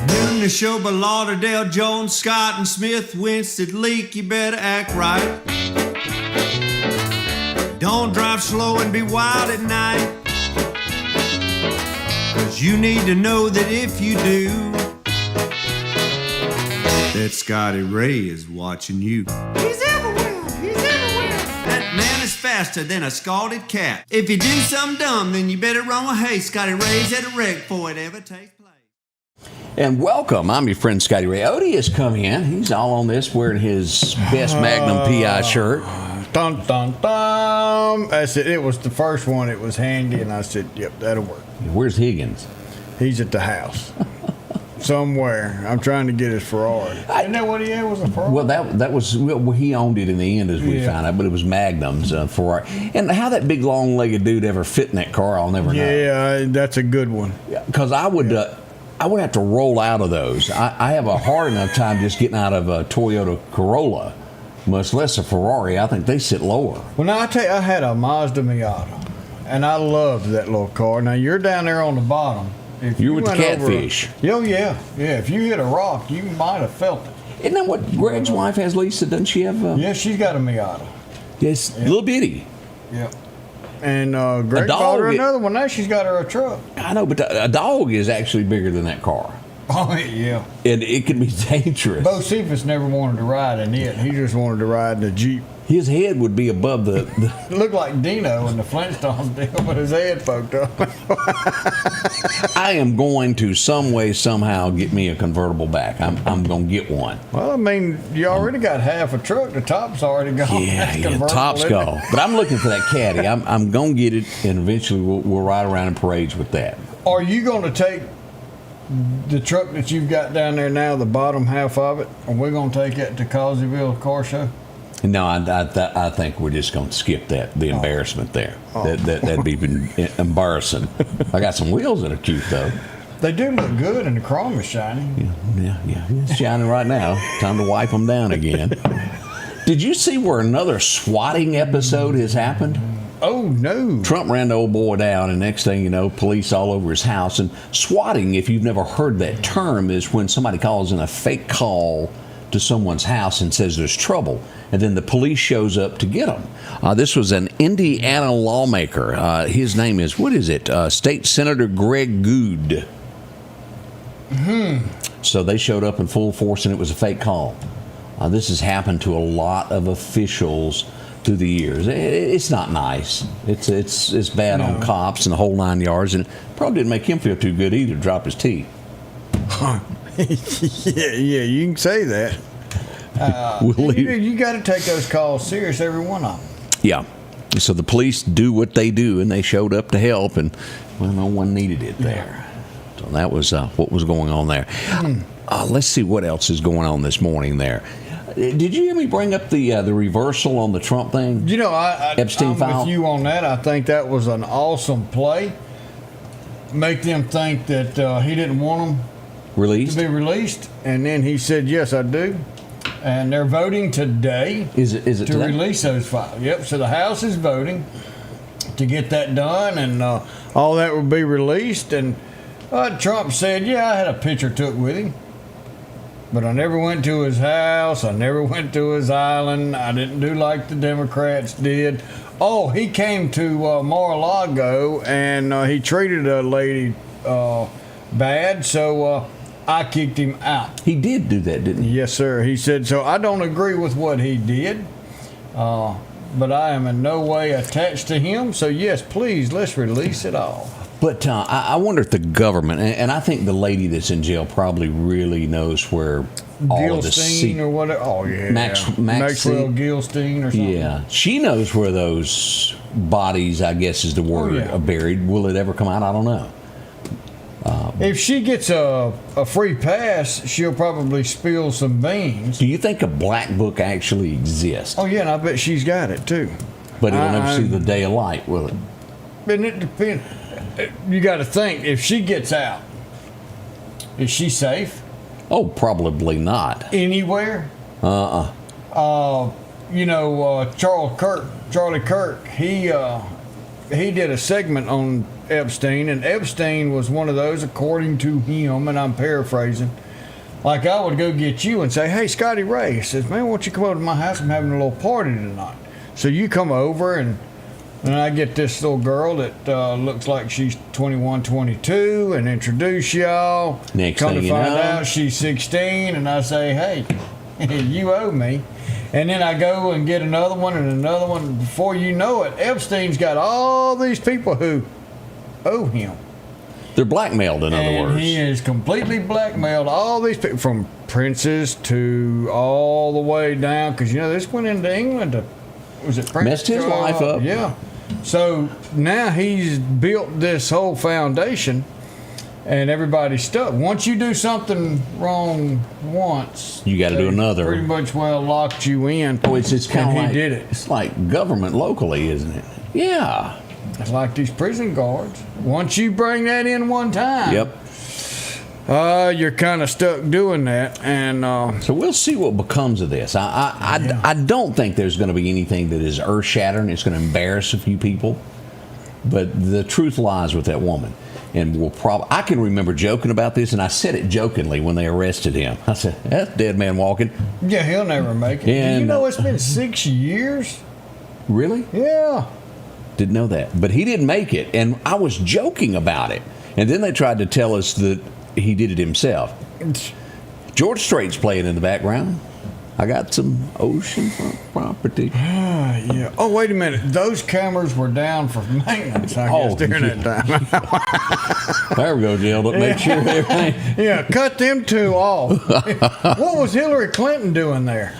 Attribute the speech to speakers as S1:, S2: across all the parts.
S1: Noon the show by Lauderdale, Jones, Scott, and Smith. Winston, Leak, you better act right. Don't drive slow and be wild at night. 'Cause you need to know that if you do, that Scotty Ray is watching you. He's everywhere, he's everywhere. That man is faster than a scalded cat. If you do something dumb, then you better run with haste. Scotty Ray's at a wreck before it ever takes place.
S2: And welcome. I'm your friend Scotty Ray. Odie has come in. He's all on this, wearing his best Magnum PI shirt.
S3: Dun, dun, dun. I said, it was the first one. It was handy, and I said, yep, that'll work.
S2: Where's Higgins?
S3: He's at the house. Somewhere. I'm trying to get his Ferrari. Isn't that what he had, was a Ferrari?
S2: Well, that was, well, he owned it in the end, as we found out, but it was Magnum's Ferrari. And how that big, long-legged dude ever fit in that car, I'll never know.
S3: Yeah, that's a good one.
S2: Because I would have to roll out of those. I have a hard enough time just getting out of a Toyota Corolla, much less a Ferrari. I think they sit lower.
S3: Well, now, I tell you, I had a Mazda Miata, and I loved that little car. Now, you're down there on the bottom. If
S2: you were with the catfish.
S3: Oh, yeah. If you hit a rock, you might have felt it.
S2: Isn't that what Greg's wife has, Lisa? Doesn't she have?
S3: Yeah, she's got a Miata.
S2: Yes, little bitty.
S3: Yeah. And Greg bought her another one. Now she's got her a truck.
S2: I know, but a dog is actually bigger than that car.
S3: Oh, yeah.
S2: And it can be dangerous.
S3: Bo Cephas never wanted to ride in it. He just wanted to ride in the Jeep.
S2: His head would be above the
S3: Looked like Dino in the Flintstones deal, but his head poked up.
S2: I am going to some way, somehow get me a convertible back. I'm going to get one.
S3: Well, I mean, you already got half a truck. The top's already gone.
S2: Yeah, top's gone. But I'm looking for that caddy. I'm going to get it, and eventually we'll ride around in parades with that.
S3: Are you going to take the truck that you've got down there now, the bottom half of it, and we're going to take it to Causeyville Car Show?
S2: No, I think we're just going to skip that, the embarrassment there. That'd be embarrassing. I got some wheels that are cute, though.
S3: They do look good, and the chrome is shining.
S2: Yeah, it's shining right now. Time to wipe them down again. Did you see where another swatting episode has happened?
S3: Oh, no.
S2: Trump ran the old boy down, and next thing you know, police all over his house. And swatting, if you've never heard that term, is when somebody calls in a fake call to someone's house and says there's trouble, and then the police shows up to get them. This was an Indiana lawmaker. His name is, State Senator Greg Good. So they showed up in full force, and it was a fake call. This has happened to a lot of officials through the years. It's not nice. It's bad on cops and the whole 9 yards, and it probably didn't make him feel too good either to drop his teeth.
S3: yeah, you can say that. You got to take those calls serious, every one of them.
S2: Yeah. So the police do what they do, and they showed up to help, and well, no one needed it there. So that was what was going on there. Let's see what else is going on this morning there. Did you hear me bring up the reversal on the Trump thing?
S3: You know,
S2: Epstein
S3: I'm
S2: file?
S3: with you on that. I think that was an awesome play. Make them think that he didn't want them
S2: released?
S3: To be released, and then he said, yes, I do. And they're voting today
S2: is it
S3: to
S2: today?
S3: Release those files. Yep, so the House is voting to get that done, and all that will be released. And Trump said, yeah, I had a picture took with him, but I never went to his house. I never went to his island. I didn't do like the Democrats did. Oh, he came to Mar-a-Lago, and he treated a lady bad, so I kicked him out.
S2: He did do that, didn't he?
S3: Yes, sir. He said, so I don't agree with what he did, but I am in no way attached to him. So, yes, please, let's release it all.
S2: But I wonder if the government, and I think the lady that's in jail probably really knows where all of the
S3: Gilstein or whatever. Oh, yeah. Maxwell Gilstein or something.
S2: Yeah. She knows where those bodies, I guess is the word, are buried. Will it ever come out? I don't know.
S3: If she gets a free pass, she'll probably spill some beans.
S2: Do you think a black book actually exists?
S3: Oh, yeah, and I bet she's got it, too.
S2: But it'll never see the day of light, will it?
S3: And it depends. You got to think, if she gets out, is she safe?
S2: Oh, probably not.
S3: Anywhere? Charlie Kirk, he did a segment on Epstein, and Epstein was one of those, according to him, and I'm paraphrasing, like I would go get you and say, hey, Scotty Ray, he says, man, why don't you come over to my house? I'm having a little party tonight. So you come over, and I get this little girl that looks like she's 21, 22, and introduce y'all.
S2: Next
S3: come
S2: thing
S3: to
S2: you
S3: find
S2: know,
S3: out she's 16, and I say, hey, you owe me. And then I go and get another one and another one. Before you know it, Epstein's got all these people who owe him.
S2: they're blackmailed, in other words.
S3: He is completely blackmailed all these people, from princes to all the way down. Because, this went into England to, was it Prince?
S2: Messed his life up.
S3: Yeah. So now he's built this whole foundation. And everybody's stuck. Once you do something wrong once,
S2: You gotta do another.
S3: Pretty much locked you in.
S2: Oh, it's kind of like,
S3: he did it.
S2: It's like government locally, isn't it? Yeah.
S3: It's like these prison guards. Once you bring that in one time,
S2: Yep.
S3: you're kind of stuck doing that. And
S2: So we'll see what becomes of this. I don't think there's going to be anything that is earth-shattering. It's going to embarrass a few people. But the truth lies with that woman. And I can remember joking about this, and I said it jokingly when they arrested him. I said, that's dead man walking.
S3: yeah, he'll never make it.
S2: And,
S3: Do you know it's been 6 years?
S2: Really?
S3: Yeah.
S2: Didn't know that. But he didn't make it. And I was joking about it. And then they tried to tell us that he did it himself. George Strait's playing in the background. I got some oceanfront property.
S3: Yeah. Oh, wait a minute. Those cameras were down for maintenance, I guess, during that time.
S2: There we go, Jill. Make sure everything.
S3: Yeah, cut them two off. What was Hillary Clinton doing there?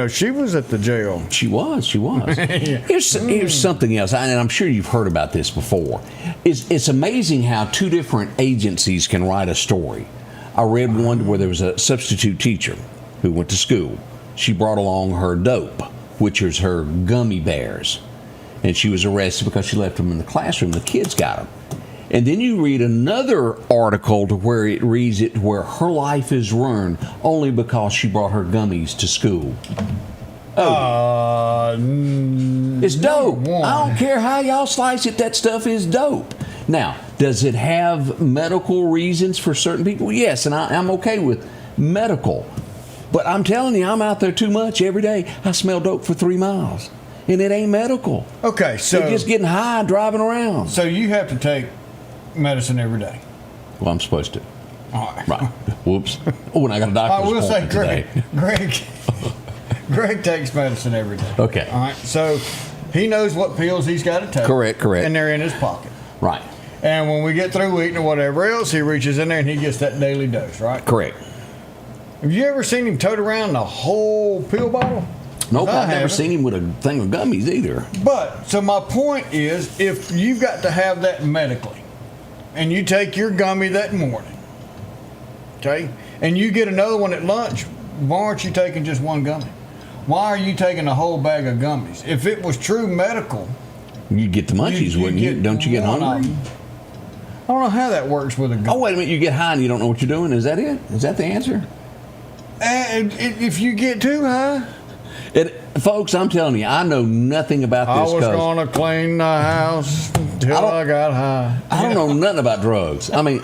S3: She was at the jail.
S2: She was. Here's something else, and I'm sure you've heard about this before. It's amazing how two different agencies can write a story. I read one where there was a substitute teacher who went to school. She brought along her dope, which is her gummy bears, and she was arrested because she left them in the classroom. The kids got them. And then you read another article to where it reads it where her life is ruined only because she brought her gummies to school. It's dope. I don't care how y'all slice it, that stuff is dope. Now, does it have medical reasons for certain people? Yes, and I'm okay with medical. But I'm telling you, I'm out there too much every day. I smell dope for 3 miles. And it ain't medical.
S3: Okay, so
S2: they're just getting high driving around.
S3: So you have to take medicine every day.
S2: Well, I'm supposed to.
S3: All right.
S2: Right. Whoops. Oh, and I got a doctor's appointment today.
S3: Greg takes medicine every day.
S2: Okay.
S3: All right. So he knows what pills he's got to take.
S2: Correct.
S3: And they're in his pocket.
S2: Right.
S3: And when we get through eating or whatever else, he reaches in there and he gets that daily dose, right?
S2: Correct.
S3: Have you ever seen him tote around the whole pill bottle?
S2: Nope, I've never seen him with a thing of gummies either.
S3: But, so my point is, if you've got to have that medically, and you take your gummy that morning, okay, and you get another one at lunch, why aren't you taking just one gummy? Why are you taking a whole bag of gummies? If it was true medical,
S2: you'd get the munchies, wouldn't you? Don't you get hungry?
S3: I don't know how that works with a gummy.
S2: Oh, wait a minute, you get high and you don't know what you're doing? Is that it? Is that the answer?
S3: And if you get too high...
S2: Folks, I'm telling you, I know nothing about this.
S3: I was going to clean the house until I got high.
S2: I don't know nothing about drugs. I mean,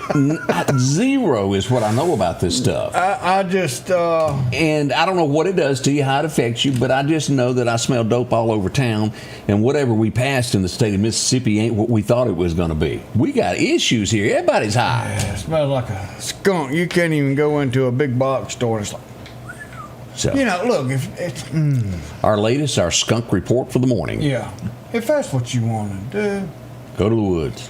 S2: zero is what I know about this stuff.
S3: I just...
S2: And I don't know what it does to you, how it affects you, but I just know that I smell dope all over town, and whatever we passed in the state of Mississippi ain't what we thought it was going to be. We got issues here. Everybody's high.
S3: Yeah, it smells like a skunk. You can't even go into a big box store and it's like...
S2: So,
S3: look, if it's...
S2: our skunk report for the morning.
S3: Yeah. If that's what you want to do.
S2: Go to the woods.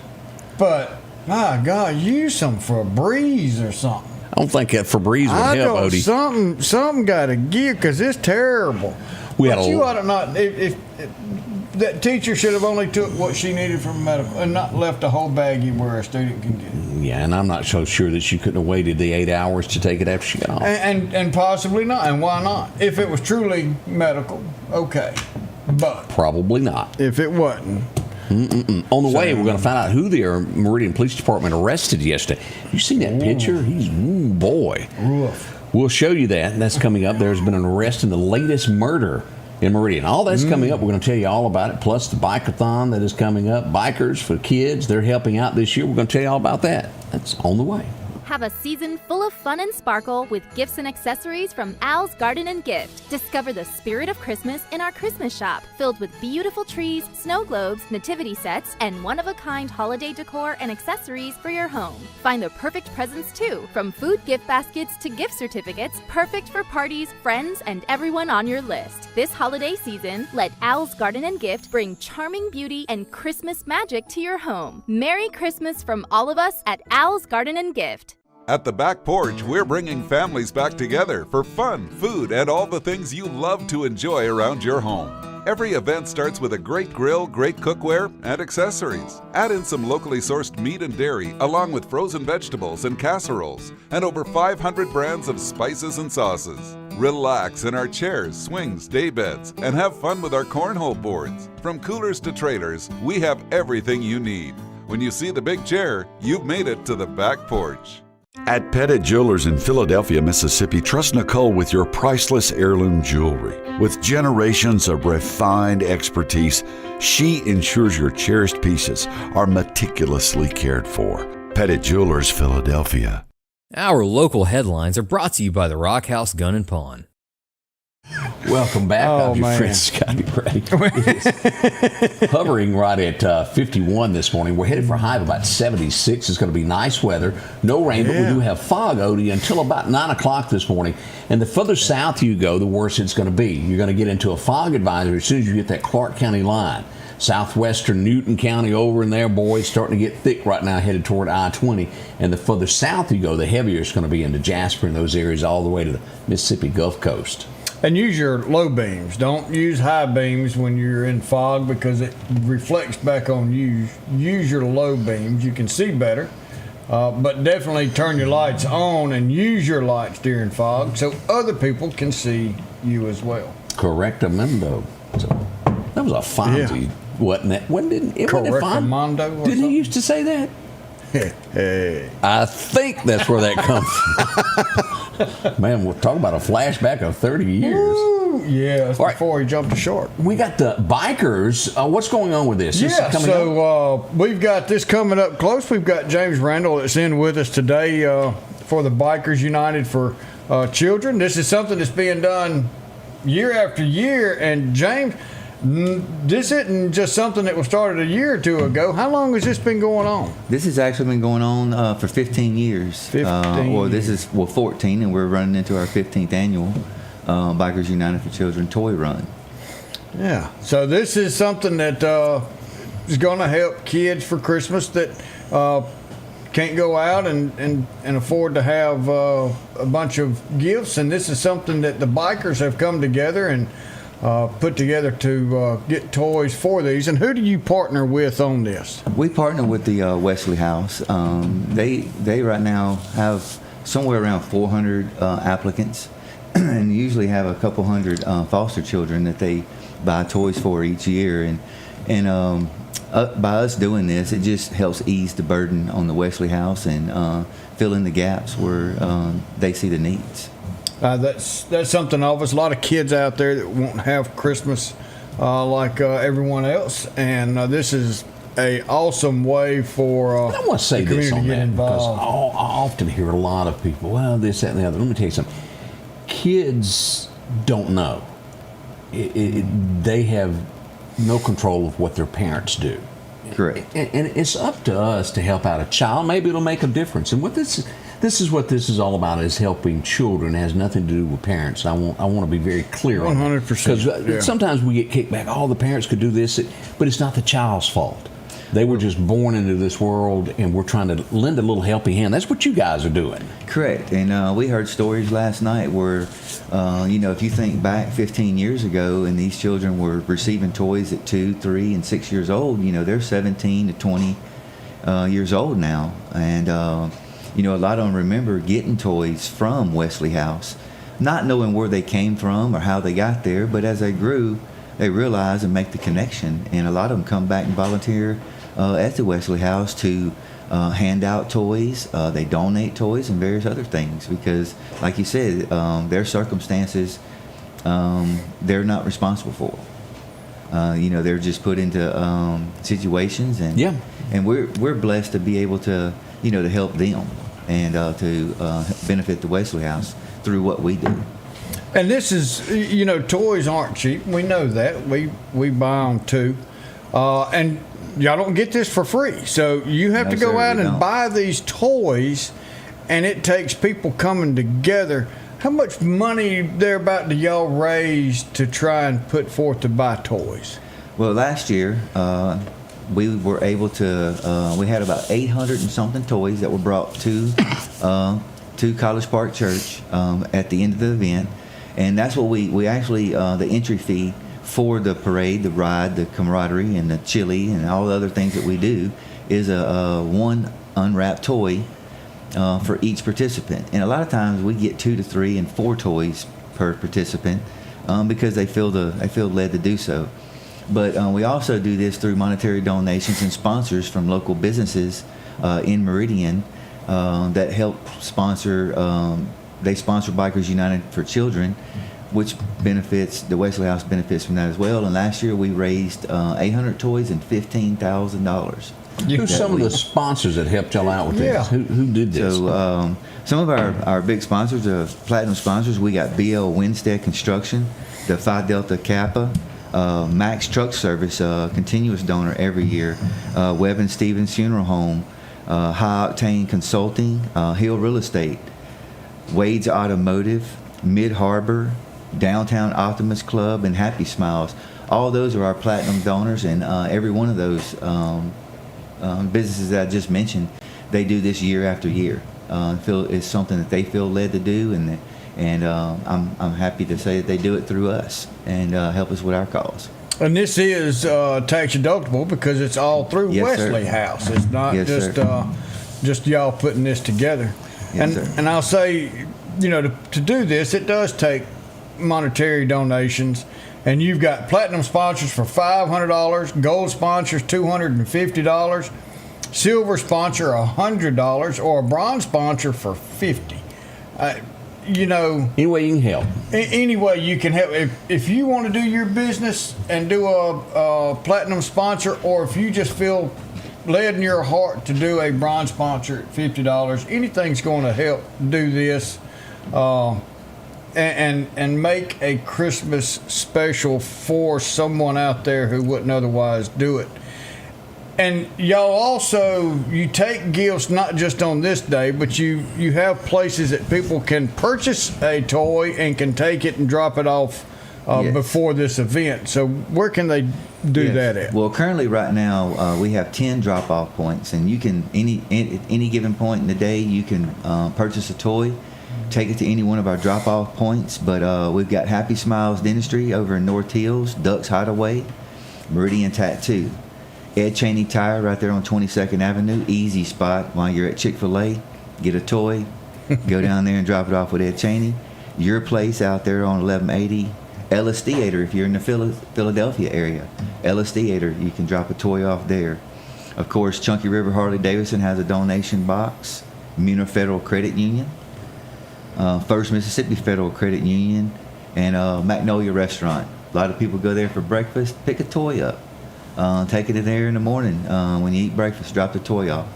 S3: But, my God, use some Febreze or something.
S2: I don't think that Febreze would help, Odie.
S3: Something got to give, because it's terrible. You ought to not... If that teacher should have only took what she needed from medical and not left a whole baggie where a student can get it.
S2: Yeah, and I'm not so sure that she couldn't have waited the 8 hours to take it after she got off.
S3: And possibly not. And why not? If it was truly medical, okay. But
S2: probably not.
S3: If it wasn't.
S2: On the way, we're going to find out who the Meridian Police Department arrested yesterday. You seen that picture? He's, boy.
S3: Rough.
S2: We'll show you that. That's coming up. There's been an arrest in the latest murder in Meridian. All that's coming up. We're going to tell you all about it, plus the bike-a-thon that is coming up. Bikers for kids, they're helping out this year. We're going to tell you all about that. That's on the way.
S4: Have a season full of fun and sparkle with gifts and accessories from Al's Garden and Gift. Discover the spirit of Christmas in our Christmas shop, filled with beautiful trees, snow globes, nativity sets, and one-of-a-kind holiday decor and accessories for your home. Find the perfect presents too, from food gift baskets to gift certificates, perfect for parties, friends, and everyone on your list. This holiday season, let Al's Garden and Gift bring charming beauty and Christmas magic to your home. Merry Christmas from all of us at Al's Garden and Gift.
S5: At the Back Porch, we're bringing families back together for fun, food, and all the things you love to enjoy around your home. Every event starts with a great grill, great cookware, and accessories. Add in some locally sourced meat and dairy, along with frozen vegetables and casseroles, and over 500 brands of spices and sauces. Relax in our chairs, swings, day beds, and have fun with our cornhole boards. From coolers to trailers, we have everything you need. When you see the big chair, you've made it to the Back Porch.
S6: At Pettit Jewelers in Philadelphia, Mississippi, trust Nicole with your priceless heirloom jewelry. With generations of refined expertise, she ensures your cherished pieces are meticulously cared for. Pettit Jewelers, Philadelphia.
S7: Our local headlines are brought to you by the Rock House Gun and Pawn.
S2: Welcome back. I'm your friend Scotty Ray. Hovering right at 51 this morning. We're headed for a high of about 76. It's going to be nice weather. No rain, but we do have fog, Odie, until about 9 o'clock this morning. And the further south you go, the worse it's going to be. You're going to get into a fog advisory as soon as you hit that Clark County line. Southwestern Newton County over in there, boy, it's starting to get thick right now headed toward I-20. And the further south you go, the heavier it's going to be into Jasper and those areas all the way to the Mississippi Gulf Coast.
S3: And use your low beams. Don't use high beams when you're in fog because it reflects back on you. Use your low beams. You can see better. But definitely turn your lights on and use your lights during fog so other people can see you as well.
S2: Correctamundo. So, that was a Fonzie, wasn't it? Wasn't it
S3: Correctamundo.
S2: Didn't he used to say that?
S3: Hey.
S2: I think that's where that comes from. Man, we're talking about a flashback of 30 years.
S3: Ooh, yeah, that's before he jumped the shark.
S2: We got the bikers. What's going on with this?
S3: We've got this coming up close. We've got James Randall that's in with us today for the Bikers United for Children. This is something that's being done year after year. And James, this isn't just something that was started a year or two ago. How long has this been going on?
S8: This has actually been going on for 15 years. 14, and we're running into our 15th annual Bikers United for Children toy run.
S3: Yeah. So this is something that is going to help kids for Christmas that can't go out and afford to have a bunch of gifts. And this is something that the bikers have come together and put together to get toys for these. And who do you partner with on this?
S8: We partner with the Wesley House. They right now have somewhere around 400 applicants and usually have a couple hundred foster children that they buy toys for each year. And by us doing this, it just helps ease the burden on the Wesley House and fill in the gaps where they see the needs.
S3: That's something obvious. A lot of kids out there that won't have Christmas like everyone else, and this is a awesome way for
S2: I want to say
S3: the
S2: this on
S3: community to get
S2: that
S3: involved.
S2: because I often hear a lot of people, well, this, that, and the other. Let me tell you something. Kids don't know. They have no control of what their parents do.
S8: Correct.
S2: And it's up to us to help out a child. Maybe it'll make a difference. And what this is what this is all about, is helping children. It has nothing to do with parents. I want to be very clear on that.
S3: 100%.
S2: Because sometimes we get kicked back, the parents could do this, but it's not the child's fault. They were just born into this world, and we're trying to lend a little helping hand. That's what you guys are doing.
S8: Correct. And we heard stories last night where, if you think back 15 years ago and these children were receiving toys at 2, 3, and 6 years old, they're 17 to 20 years old now. And, a lot of them remember getting toys from Wesley House, not knowing where they came from or how they got there. But as they grew, they realize and make the connection. And a lot of them come back and volunteer at the Wesley House to hand out toys. They donate toys and various other things because, like you said, their circumstances they're not responsible for. They're just put into situations, and and we're blessed to be able to to help them and to benefit the Wesley House through what we do.
S3: And this is, toys aren't cheap. We know that. We buy them too, and y'all don't get this for free. So you have to go out and buy these toys, and it takes people coming together. How much money thereabout do y'all raise to try and put forth to buy toys?
S8: Well, last year we were able to. We had about 800 and something toys that were brought to College Park Church at the end of the event, and that's what we actually the entry fee for the parade, the ride, the camaraderie, and the chili, and all the other things that we do is a one unwrapped toy for each participant. And a lot of times we get 2 to 3 and 4 toys per participant because they feel led to do so. But we also do this through monetary donations and sponsors from local businesses in Meridian that help sponsor. They sponsor Bikers United for Children, which benefits the Wesley House benefits from that as well. And last year we raised 800 toys and $15,000.
S2: Who's some of the sponsors that helped y'all out with this? Who did this?
S8: So some of our big sponsors, platinum sponsors, we got BL Winstead Construction, the Phi Delta Kappa, Max Truck Service, continuous donor every year, Webb and Stevens Funeral Home, High Octane Consulting, Hill Real Estate, Wade's Automotive, Mid Harbor, Downtown Optimist Club, and Happy Smiles. All those are our platinum donors, and every one of those businesses that I just mentioned, they do this year after year. Feel it's something that they feel led to do, and I'm happy to say that they do it through us and help us with our cause.
S3: And this is tax deductible because it's all through Wesley House. It's not just y'all putting this together. And I'll say, to do this, it does take monetary donations. And you've got platinum sponsors for $500, gold sponsors $250, silver sponsor $100, or a bronze sponsor for $50.
S2: Any way you can help.
S3: Any way you can help. If you want to do your business and do a platinum sponsor, or if you just feel led in your heart to do a bronze sponsor at $50, anything's going to help do this. And make a Christmas special for someone out there who wouldn't otherwise do it. And y'all also, you take gifts not just on this day, but you have places that people can purchase a toy and can take it and drop it off before this event. So where can they do that at?
S8: Well, currently right now we have 10 drop-off points, and you can any given point in the day you can purchase a toy. Take it to any one of our drop-off points, but we've got Happy Smiles Dentistry over in North Hills, Duck's Hideaway, Meridian Tattoo, Ed Cheney Tire right there on 22nd Avenue, easy spot while you're at Chick-fil-A. Get a toy, go down there and drop it off with Ed Cheney. Your place out there on 1180, Ellis Theater if you're in the Philadelphia area. Ellis Theater, you can drop a toy off there. Of course, Chunky River Harley Davidson has a donation box, Muner Federal Credit Union, First Mississippi Federal Credit Union, and Magnolia Restaurant. A lot of people go there for breakfast. Pick a toy up. Take it in there in the morning when you eat breakfast. Drop the toy off.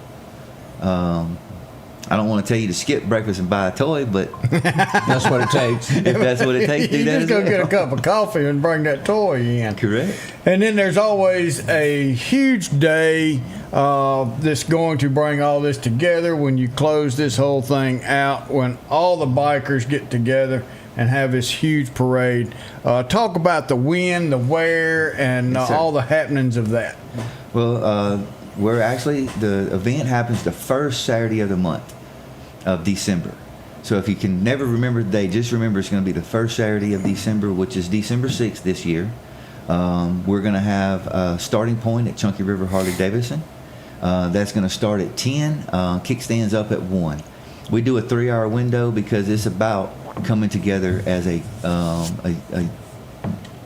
S8: I don't want to tell you to skip breakfast and buy a toy, but
S2: that's what it takes.
S8: If that's what it takes, do that.
S3: You just go get a cup of coffee and bring that toy in.
S8: Correct.
S3: And then there's always a huge day that's going to bring all this together when you close this whole thing out, when all the bikers get together and have this huge parade. Talk about the when, the where, and all the happenings of that.
S8: Well, the event happens the first Saturday of the month of December. So if you can never remember the day, just remember it's going to be the first Saturday of December, which is December 6th this year. We're going to have a starting point at Chunky River Harley Davidson. That's going to start at 10, kickstands up at 1. We do a 3-hour window because it's about coming together as a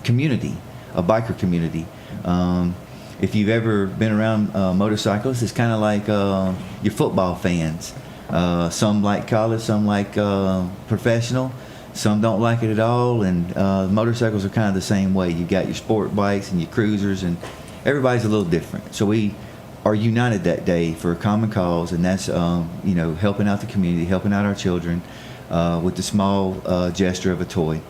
S8: community, a biker community. If you've ever been around motorcyclists, it's kind of like your football fans. Some like college, some like professional. Some don't like it at all, and motorcycles are kind of the same way. You got your sport bikes and your cruisers, and everybody's a little different. So we are united that day for a common cause, and that's helping out the community, helping out our children with the small gesture of a toy.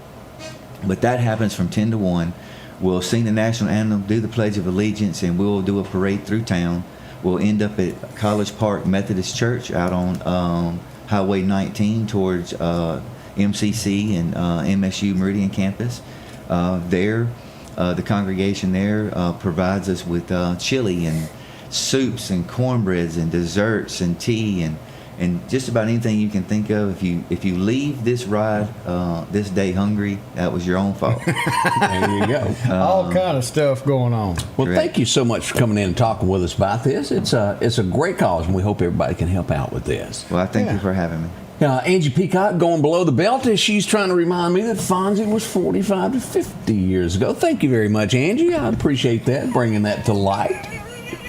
S8: But that happens from 10 to 1. We'll sing the national anthem, do the Pledge of Allegiance, and we'll do a parade through town. We'll end up at College Park Methodist Church out on Highway 19 towards MCC and MSU Meridian campus. There, the congregation there provides us with chili and soups and cornbreads and desserts and tea and just about anything you can think of. If you leave this ride this day hungry, that was your own fault.
S2: There you go.
S3: All kind of stuff going on.
S2: Well,
S8: Correct.
S2: thank you so much for coming in and talking with us about this. It's a great cause, and we hope everybody can help out with this.
S8: Well, I thank you for having me.
S2: Angie Peacock going below the belt as she's trying to remind me that Fonzie was 45 to 50 years ago. Thank you very much, Angie. I appreciate that, bringing that to light.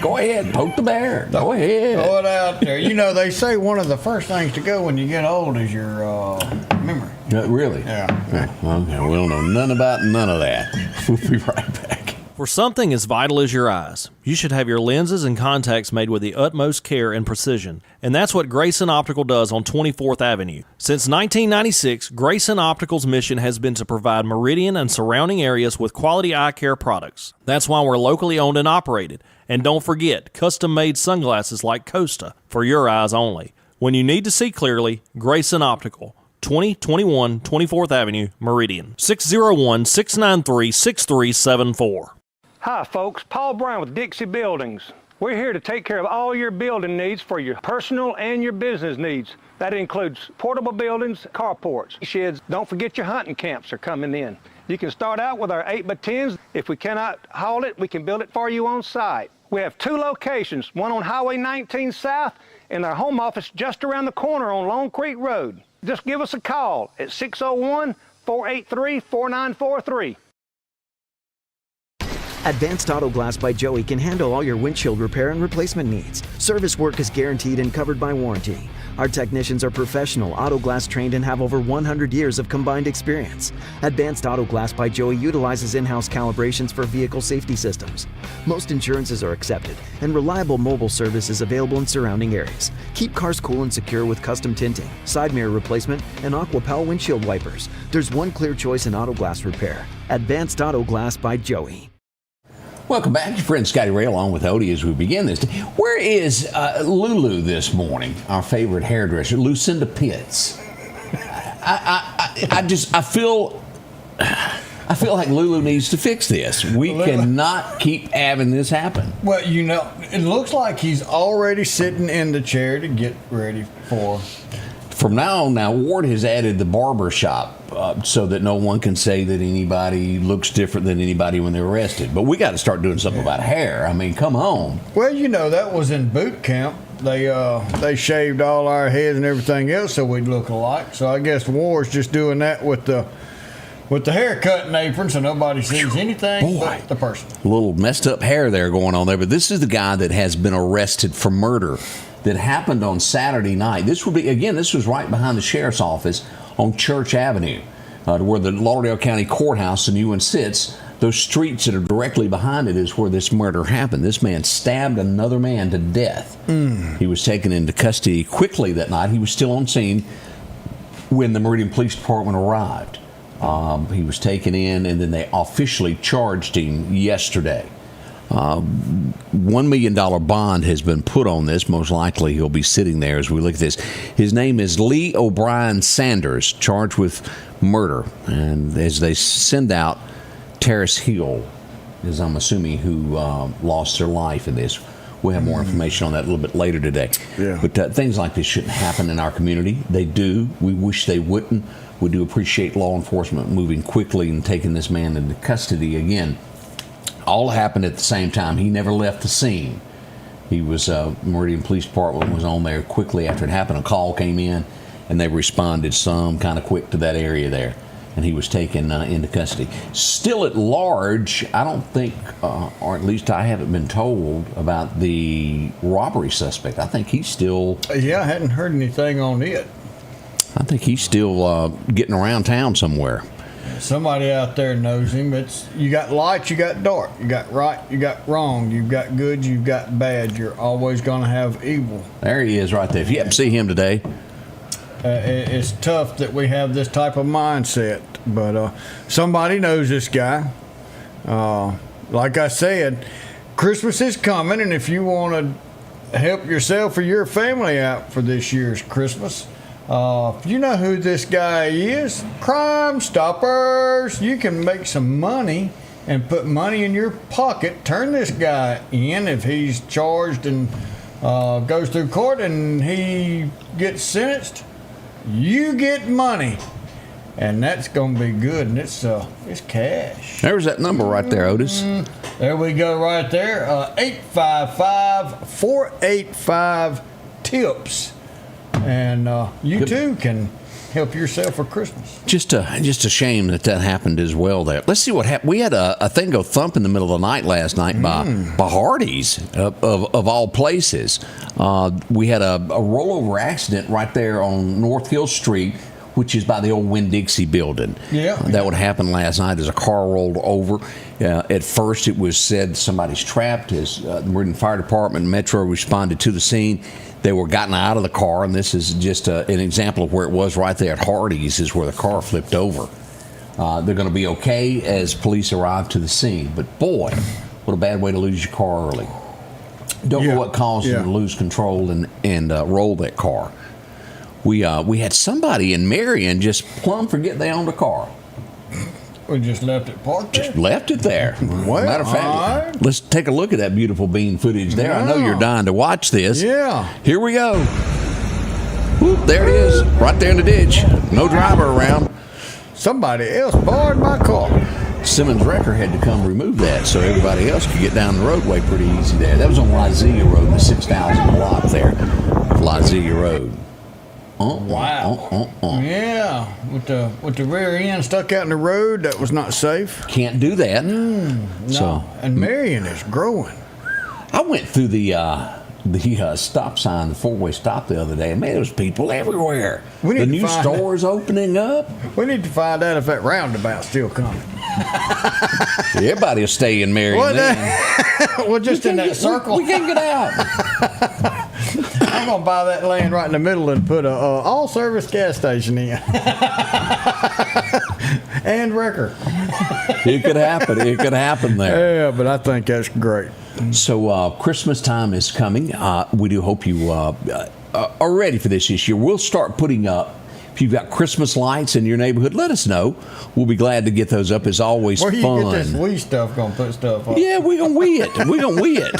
S2: Go ahead, poke the bear. Go ahead.
S3: Throw it out there. They say one of the first things to go when you get old is your memory.
S2: Really?
S3: Yeah.
S2: Okay, we don't know none about none of that. We'll be right back.
S9: For something as vital as your eyes, you should have your lenses and contacts made with the utmost care and precision. And that's what Grayson Optical does on 24th Avenue. Since 1996, Grayson Optical's mission has been to provide Meridian and surrounding areas with quality eye care products. That's why we're locally owned and operated. And don't forget, custom-made sunglasses like Costa for your eyes only. When you need to see clearly, Grayson Optical. 2021 24th Avenue, Meridian. 601-693-6374.
S10: Hi folks, Paul Brown with Dixie Buildings. We're here to take care of all your building needs for your personal and your business needs. That includes portable buildings, carports, sheds. Don't forget your hunting camps are coming in. You can start out with our 8x10s. If we cannot haul it, we can build it for you on site. We have 2 locations, one on Highway 19 South and our home office just around the corner on Long Creek Road. Just give us a call at 601-483-4943.
S11: Advanced Auto Glass by Joey can handle all your windshield repair and replacement needs. Service work is guaranteed and covered by warranty. Our technicians are professional, auto glass trained, and have over 100 years of combined experience. Advanced Auto Glass by Joey utilizes in-house calibrations for vehicle safety systems. Most insurances are accepted, and reliable mobile service is available in surrounding areas. Keep cars cool and secure with custom tinting, side mirror replacement, and AquaPal windshield wipers. There's one clear choice in auto glass repair. Advanced Auto Glass by Joey.
S2: Welcome back. Your friend Scotty Ray along with Odie as we begin this day. Where is Lulu this morning, our favorite hairdresser, Lucinda Pitts? I feel like Lulu needs to fix this. We cannot keep having this happen.
S3: Well, it looks like he's already sitting in the chair to get ready for...
S2: From now on, Ward has added the barber shop so that no one can say that anybody looks different than anybody when they're arrested. But we got to start doing something about hair. I mean, come on.
S3: Well, that was in boot camp. They shaved all our heads and everything else so we'd look alike. So I guess Ward's just doing that with the hair cutting apron so nobody sees anything but the person.
S2: A little messed up hair there going on there. But this is the guy that has been arrested for murder that happened on Saturday night. This was right behind the sheriff's office on Church Avenue, where the Lauderdale County Courthouse, the new one, sits. Those streets that are directly behind it is where this murder happened. This man stabbed another man to death. He was taken into custody quickly that night. He was still on scene when the Meridian Police Department arrived. He was taken in, and then they officially charged him yesterday. $1 million bond has been put on this. Most likely he'll be sitting there as we look at this. His name is Lee O'Brien Sanders, charged with murder. And as they send out Terrace Hill, as I'm assuming, who lost their life in this. We'll have more information on that a little bit later today.
S3: Yeah.
S2: But things like this shouldn't happen in our community. They do. We wish they wouldn't. We do appreciate law enforcement moving quickly and taking this man into custody again. All happened at the same time. He never left the scene. He was, Meridian Police Department was on there quickly after it happened. A call came in, and they responded some kind of quick to that area there. And he was taken into custody. Still at large, I don't think, or at least I haven't been told about the robbery suspect. I think he's still...
S3: Yeah, I hadn't heard anything on it.
S2: I think he's still getting around town somewhere.
S3: Somebody out there knows him. You got light, you got dark, you got right, you got wrong, you've got good, you've got bad. You're always going to have evil.
S2: There he is right there. If you happen to see him today.
S3: It's tough that we have this type of mindset, but somebody knows this guy. Like I said, Christmas is coming, and if you want to help yourself or your family out for this year's Christmas, you know who this guy is? Crime Stoppers. You can make some money and put money in your pocket. Turn this guy in if he's charged and goes through court and he gets sentenced. You get money, and that's going to be good, and it's cash.
S2: There's that number right there, Otis.
S3: There we go right there, 855-485-TIPS. And you too can help yourself for Christmas.
S2: Just a shame that happened as well there. Let's see what happened. We had a thing go thump in the middle of the night last night by Hardee's, of all places. We had a rollover accident right there on North Hill Street, which is by the old Winn-Dixie building.
S3: Yeah.
S2: That would happen last night as a car rolled over. At first it was said somebody's trapped. As the Meridian Fire Department and Metro responded to the scene, they were gotten out of the car, and this is just an example of where it was right there at Hardee's, is where the car flipped over. They're going to be okay as police arrive to the scene. But boy, what a bad way to lose your car early. Don't know what caused them to lose control and roll that car. We had somebody in Marion just plumb forget they owned a car.
S3: We just left it parked there?
S2: Just left it there.
S3: Well,
S2: matter of fact, let's take a look at that beautiful bean footage there. I know you're dying to watch this.
S3: Yeah.
S2: Here we go. Whoop, there it is, right there in the ditch. No driver around.
S3: Somebody else borrowed my car.
S2: Simmons Wrecker had to come remove that so everybody else could get down the roadway pretty easy there. That was on Lyzia Road, the 6,000 block there, Lyzia Road.
S3: Wow. Yeah, with the rear end stuck out in the road, that was not safe.
S2: Can't do that.
S3: No.
S2: So,
S3: and Marion is growing.
S2: I went through the stop sign, the four-way stop the other day, and man, there's people everywhere. The new stores opening up.
S3: We need to find out if that roundabout's still coming.
S2: Everybody will stay in Marion.
S3: Well, just in that circle.
S2: We can't get out.
S3: I'm going to buy that land right in the middle and put a all-service gas station in. And wrecker.
S2: It could happen. It could happen there.
S3: Yeah, but I think that's great.
S2: So Christmas time is coming. We do hope you are ready for this year. We'll start putting up, if you've got Christmas lights in your neighborhood, let us know. We'll be glad to get those up. It's always fun.
S3: Where you get this wee stuff going to put stuff up?
S2: Yeah, we're going to wee it. We're going to wee it.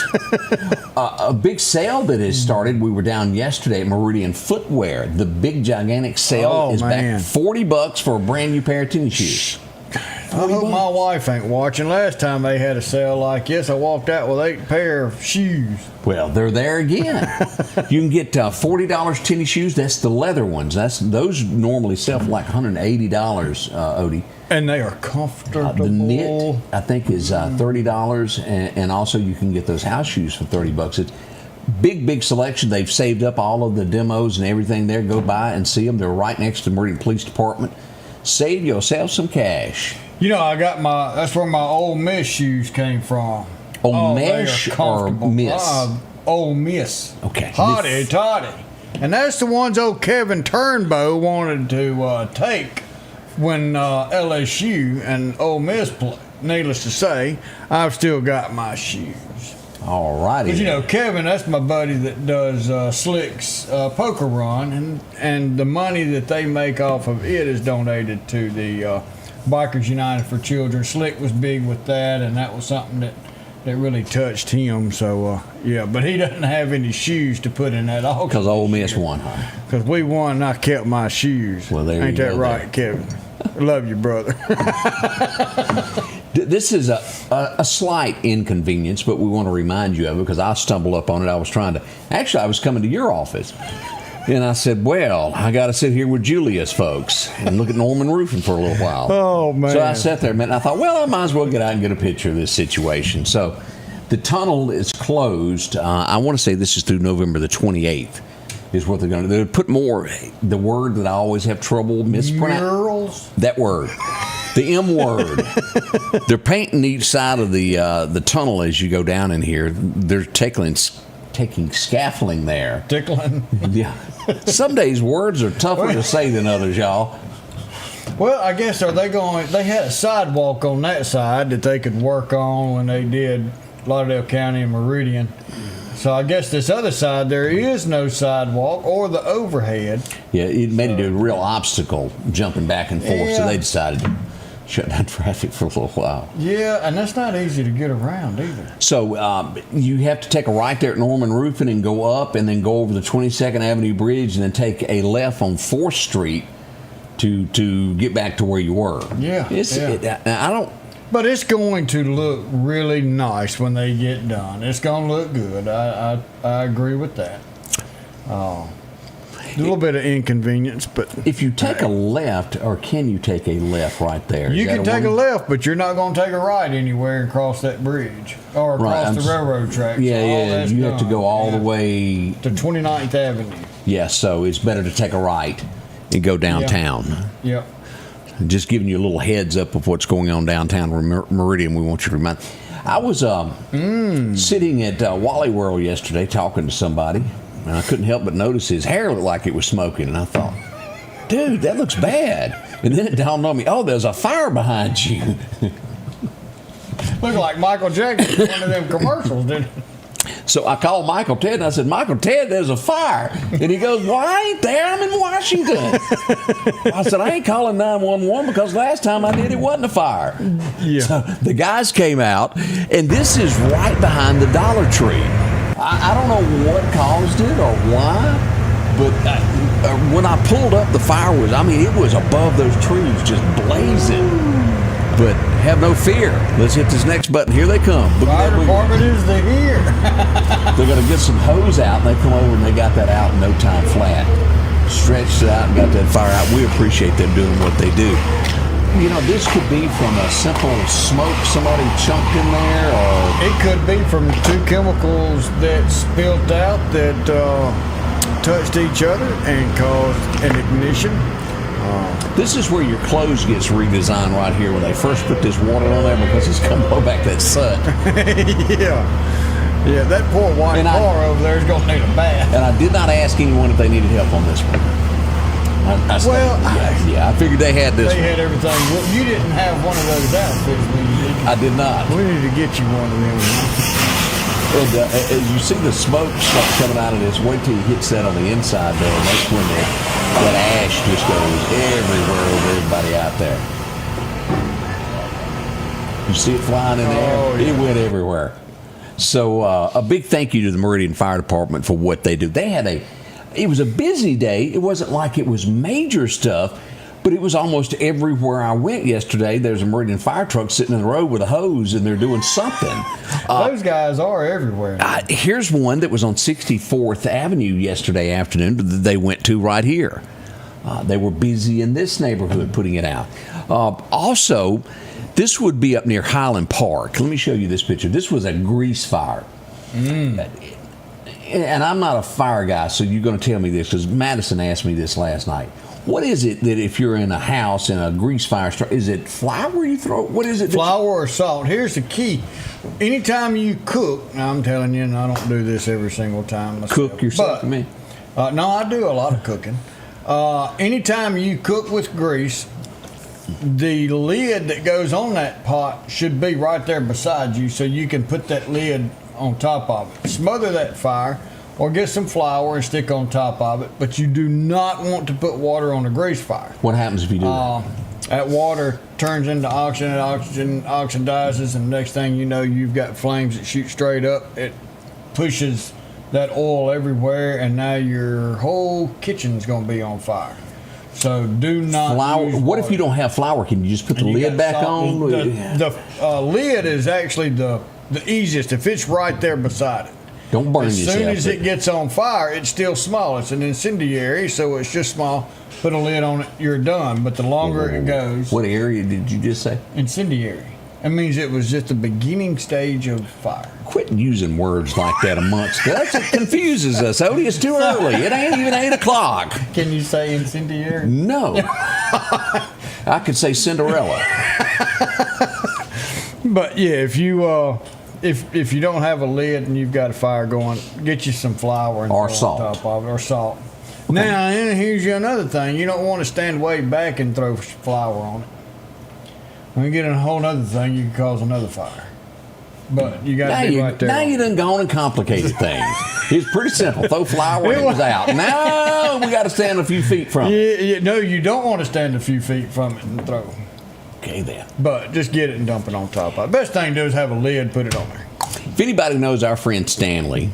S2: A big sale that has started. We were down yesterday at Meridian Footwear. The big, gigantic sale is back. $40 for a brand new pair of tennis shoes.
S3: I hope my wife ain't watching. Last time they had a sale like this, I walked out with 8 pair of shoes.
S2: Well, they're there again. You can get $40 tennis shoes. That's the leather ones. Those normally sell for like $180, Odie.
S3: And they are comfortable.
S2: The knit, I think, is $30, and also you can get those house shoes for $30. It's big selection. They've saved up all of the demos and everything there. Go by and see them. They're right next to the Meridian Police Department. Save yourself some cash.
S3: You know, that's where my Ole Miss shoes came from.
S2: Ole Miss or Miss?
S3: Ole Miss.
S2: Okay.
S3: Hardee, Toddy. And that's the ones old Kevin Turnbow wanted to take when LSU and Ole Miss played. Needless to say, I've still got my shoes.
S2: All righty.
S3: But you know, Kevin, that's my buddy that does Slick's poker run, and the money that they make off of it is donated to the Bikers United for Children. Slick was big with that, and that was something that really touched him. So, yeah, but he doesn't have any shoes to put in that auction.
S2: Because Ole Miss won, huh?
S3: Because we won and I kept my shoes.
S2: Well, there
S3: Ain't
S2: you
S3: that
S2: go
S3: right,
S2: there.
S3: Kevin? Love you, brother.
S2: This is a slight inconvenience, but we want to remind you of it because I stumbled up on it. I was coming to your office, and I said, well, I got to sit here with Julia's folks and look at Norman Roofing for a little while.
S3: Oh, man.
S2: So I sat there, man, and I thought, well, I might as well get out and get a picture of this situation. So the tunnel is closed. I want to say this is through November the 28th. is what they're going to do. Put more, the word that I always have trouble mispronouncing.
S3: Murals?
S2: That word. The M word. They're painting each side of the tunnel as you go down in here. They're taking scaffolding there.
S3: Tickling?
S2: Yeah. Some days words are tougher to say than others, y'all.
S3: Well, I guess they had a sidewalk on that side that they could work on when they did Lauderdale County and Meridian. So I guess this other side, there is no sidewalk or the overhead.
S2: Yeah, it made it a real obstacle jumping back and forth, so they decided to shut down traffic for a little while.
S3: Yeah, and that's not easy to get around either.
S2: So you have to take a right there at Norman Roofing and go up and then go over the 22nd Avenue Bridge and then take a left on 4th Street to get back to where you were.
S3: Yeah. But it's going to look really nice when they get done. It's going to look good. I agree with that. A little bit of inconvenience, but
S2: if you take a left, or can you take a left right there?
S3: You can take a left, but you're not going to take a right anywhere and cross that bridge or across the railroad tracks.
S2: Yeah. You have to go all the way
S3: to 29th Avenue.
S2: Yeah, so it's better to take a right and go downtown.
S3: Yep.
S2: Just giving you a little heads up of what's going on downtown Meridian. We want you to remind. I was sitting at Wally World yesterday talking to somebody, and I couldn't help but notice his hair looked like it was smoking, and I thought, dude, that looks bad. And then it dawned on me, oh, there's a fire behind you.
S3: Look like Michael Jackson in one of them commercials, didn't it?
S2: So I called Michael Ted and I said, Michael Ted, there's a fire. And he goes, well, I ain't there. I'm in Washington. I said, I ain't calling 911 because last time I did, it wasn't a fire.
S3: Yeah.
S2: So the guys came out, and this is right behind the Dollar Tree. I don't know what caused it or why, but when I pulled up, the fire was, it was above those trees, just blazing. But have no fear. Let's hit this next button. Here they come.
S3: Fire department is here.
S2: They're going to get some hose out, and they come over and they got that out in no time flat. Stretched it out and got that fire out. We appreciate them doing what they do. This could be from a simple smoke somebody chunked in there, or
S3: it could be from 2 chemicals that spilled out that touched each other and caused an ignition.
S2: This is where your clothes gets redesigned right here when they first put this water on there because it's come blow back that sun.
S3: Yeah, that poor white car over there is going to need a bath.
S2: And I did not ask anyone if they needed help on this one. I figured they had this.
S3: They had everything. Well, you didn't have one of those outfits when you did.
S2: I did not.
S3: We need to get you one of them.
S2: And as you see the smoke start coming out of this, wait till you hits that on the inside there, and that's when that ash just goes everywhere over everybody out there. You see it flying in the air? Yeah. It went everywhere. So a big thank you to the Meridian Fire Department for what they do. It was a busy day. It wasn't like it was major stuff, but it was almost everywhere I went yesterday. There's a Meridian fire truck sitting in the road with a hose, and they're doing something.
S3: Those guys are everywhere.
S2: Here's one that was on 64th Avenue yesterday afternoon that they went to right here. They were busy in this neighborhood putting it out. Also, this would be up near Highland Park. Let me show you this picture. This was a grease fire. And I'm not a fire guy, so you're going to tell me this because Madison asked me this last night. What is it that if you're in a house in a grease fire, is it flour you throw? What is it?
S3: Flour or salt. Here's the key. Anytime you cook, now I'm telling you, and I don't do this every single time myself.
S2: Cook yourself,
S3: but,
S2: me?
S3: No, I do a lot of cooking. Anytime you cook with grease, the lid that goes on that pot should be right there beside you so you can put that lid on top of it. Smother that fire or get some flour and stick on top of it, but you do not want to put water on a grease fire.
S2: What happens if you do that?
S3: That water turns into oxygen, and oxygen oxidizes, and the next thing you know, you've got flames that shoot straight up. It pushes that oil everywhere, and now your whole kitchen's going to be on fire. So do not
S2: flour.
S3: use
S2: what
S3: water.
S2: if you don't have flour? Can you just put the lid back on?
S3: The lid is actually the easiest if it's right there beside it.
S2: Don't burn yourself.
S3: As soon as it gets on fire, it's still small. It's an incendiary, so it's just small. Put a lid on it, you're done. But the longer it goes...
S2: What area did you just say?
S3: Incendiary. It means it was just the beginning stage of fire.
S2: Quit using words like that amongst us. It confuses us, Odie. It's too early. It ain't even 8 o'clock.
S3: Can you say incendiary?
S2: No. I could say Cinderella.
S3: But yeah, if you don't have a lid and you've got a fire going, get you some flour and
S2: or
S3: throw
S2: salt.
S3: on top of it, or salt. Okay. Now, and here's you another thing: you don't want to stand way back and throw flour on it. When you get in a whole other thing, you can cause another fire. But you got to be right there.
S2: Now you done gone and complicated things. It's pretty simple. Throw flour and it was out. Now we got to stand a few feet from it.
S3: No, you don't want to stand a few feet from it and throw.
S2: Okay, then.
S3: But just get it and dump it on top of it. Best thing to do is have a lid, put it on there.
S2: If anybody knows our friend Stanley,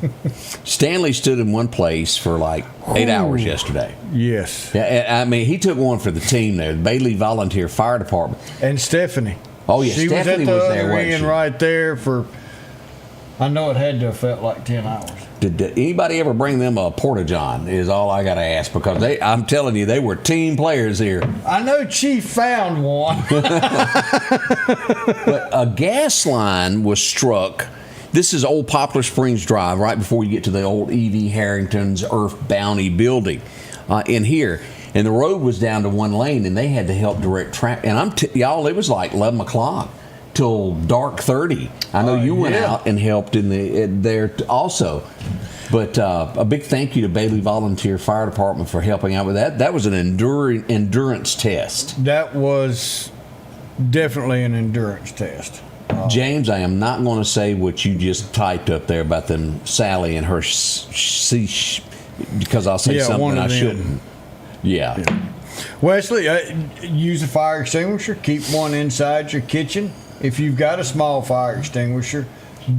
S2: Stanley stood in one place for like 8 hours yesterday.
S3: Yes.
S2: Yeah, I mean, he took one for the team there, the Bailey Volunteer Fire Department.
S3: And Stephanie.
S2: Oh, yeah,
S3: she
S2: Stephanie
S3: was
S2: was
S3: at the
S2: there, wasn't she?
S3: right there for, I know it had to have felt like 10 hours.
S2: Did anybody ever bring them a Porta-John is all I got to ask, because I'm telling you, they were team players here.
S3: I know Chief found one.
S2: But a gas line was struck. This is Old Poplar Springs Drive, right before you get to the old E.V. Harrington's Earth Bounty building in here. And the road was down to one lane, and they had to help direct traffic. And y'all, it was like 11 o'clock till dark 30. I know you went out and helped there also. But a big thank you to Bailey Volunteer Fire Department for helping out with that. That was an endurance test.
S3: That was definitely an endurance test.
S2: James, I am not going to say what you just typed up there about them Sally and her because I'll say something I shouldn't. Yeah.
S3: Wesley, use a fire extinguisher. Keep one inside your kitchen. If you've got a small fire extinguisher,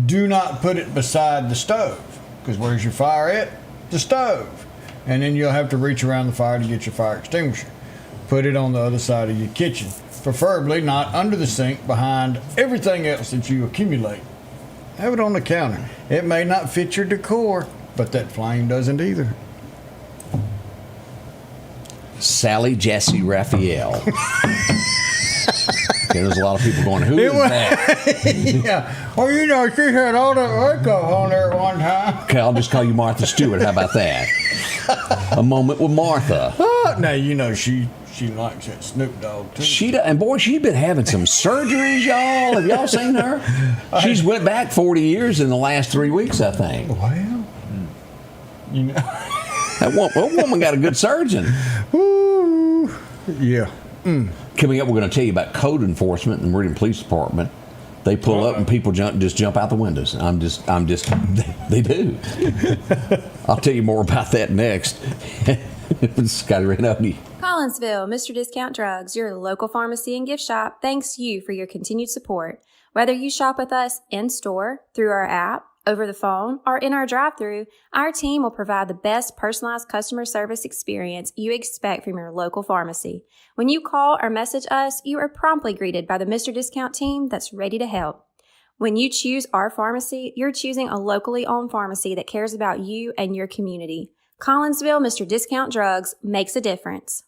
S3: do not put it beside the stove, because where's your fire at? The stove. And then you'll have to reach around the fire to get your fire extinguisher. Put it on the other side of your kitchen, preferably not under the sink behind everything else that you accumulate. Have it on the counter. It may not fit your decor, but that flame doesn't either.
S2: Sally Jesse Raphael. There's a lot of people going, who is that?
S3: Yeah. Well, you know, she had all that makeup on there at one time.
S2: Okay, I'll just call you Martha Stewart. How about that? A moment with Martha.
S3: Now, you know, she likes that Snoop Dogg, too.
S2: And boy, she's been having some surgeries, y'all. Have y'all seen her? She's went back 40 years in the last 3 weeks, I think.
S3: Well, you know.
S2: That woman got a good surgeon.
S3: Ooh, yeah.
S2: Coming up, we're going to tell you about code enforcement in the Meridian Police Department. They pull up and people just jump out the windows. They do. I'll tell you more about that next. Scotty Ray Report.
S12: Collinsville, Mr. Discount Drugs, your local pharmacy and gift shop, thanks you for your continued support. Whether you shop with us in store, through our app, over the phone, or in our drive-thru, our team will provide the best personalized customer service experience you expect from your local pharmacy. When you call or message us, you are promptly greeted by the Mr. Discount team that's ready to help. When you choose our pharmacy, you're choosing a locally owned pharmacy that cares about you and your community. Collinsville, Mr. Discount Drugs makes a difference.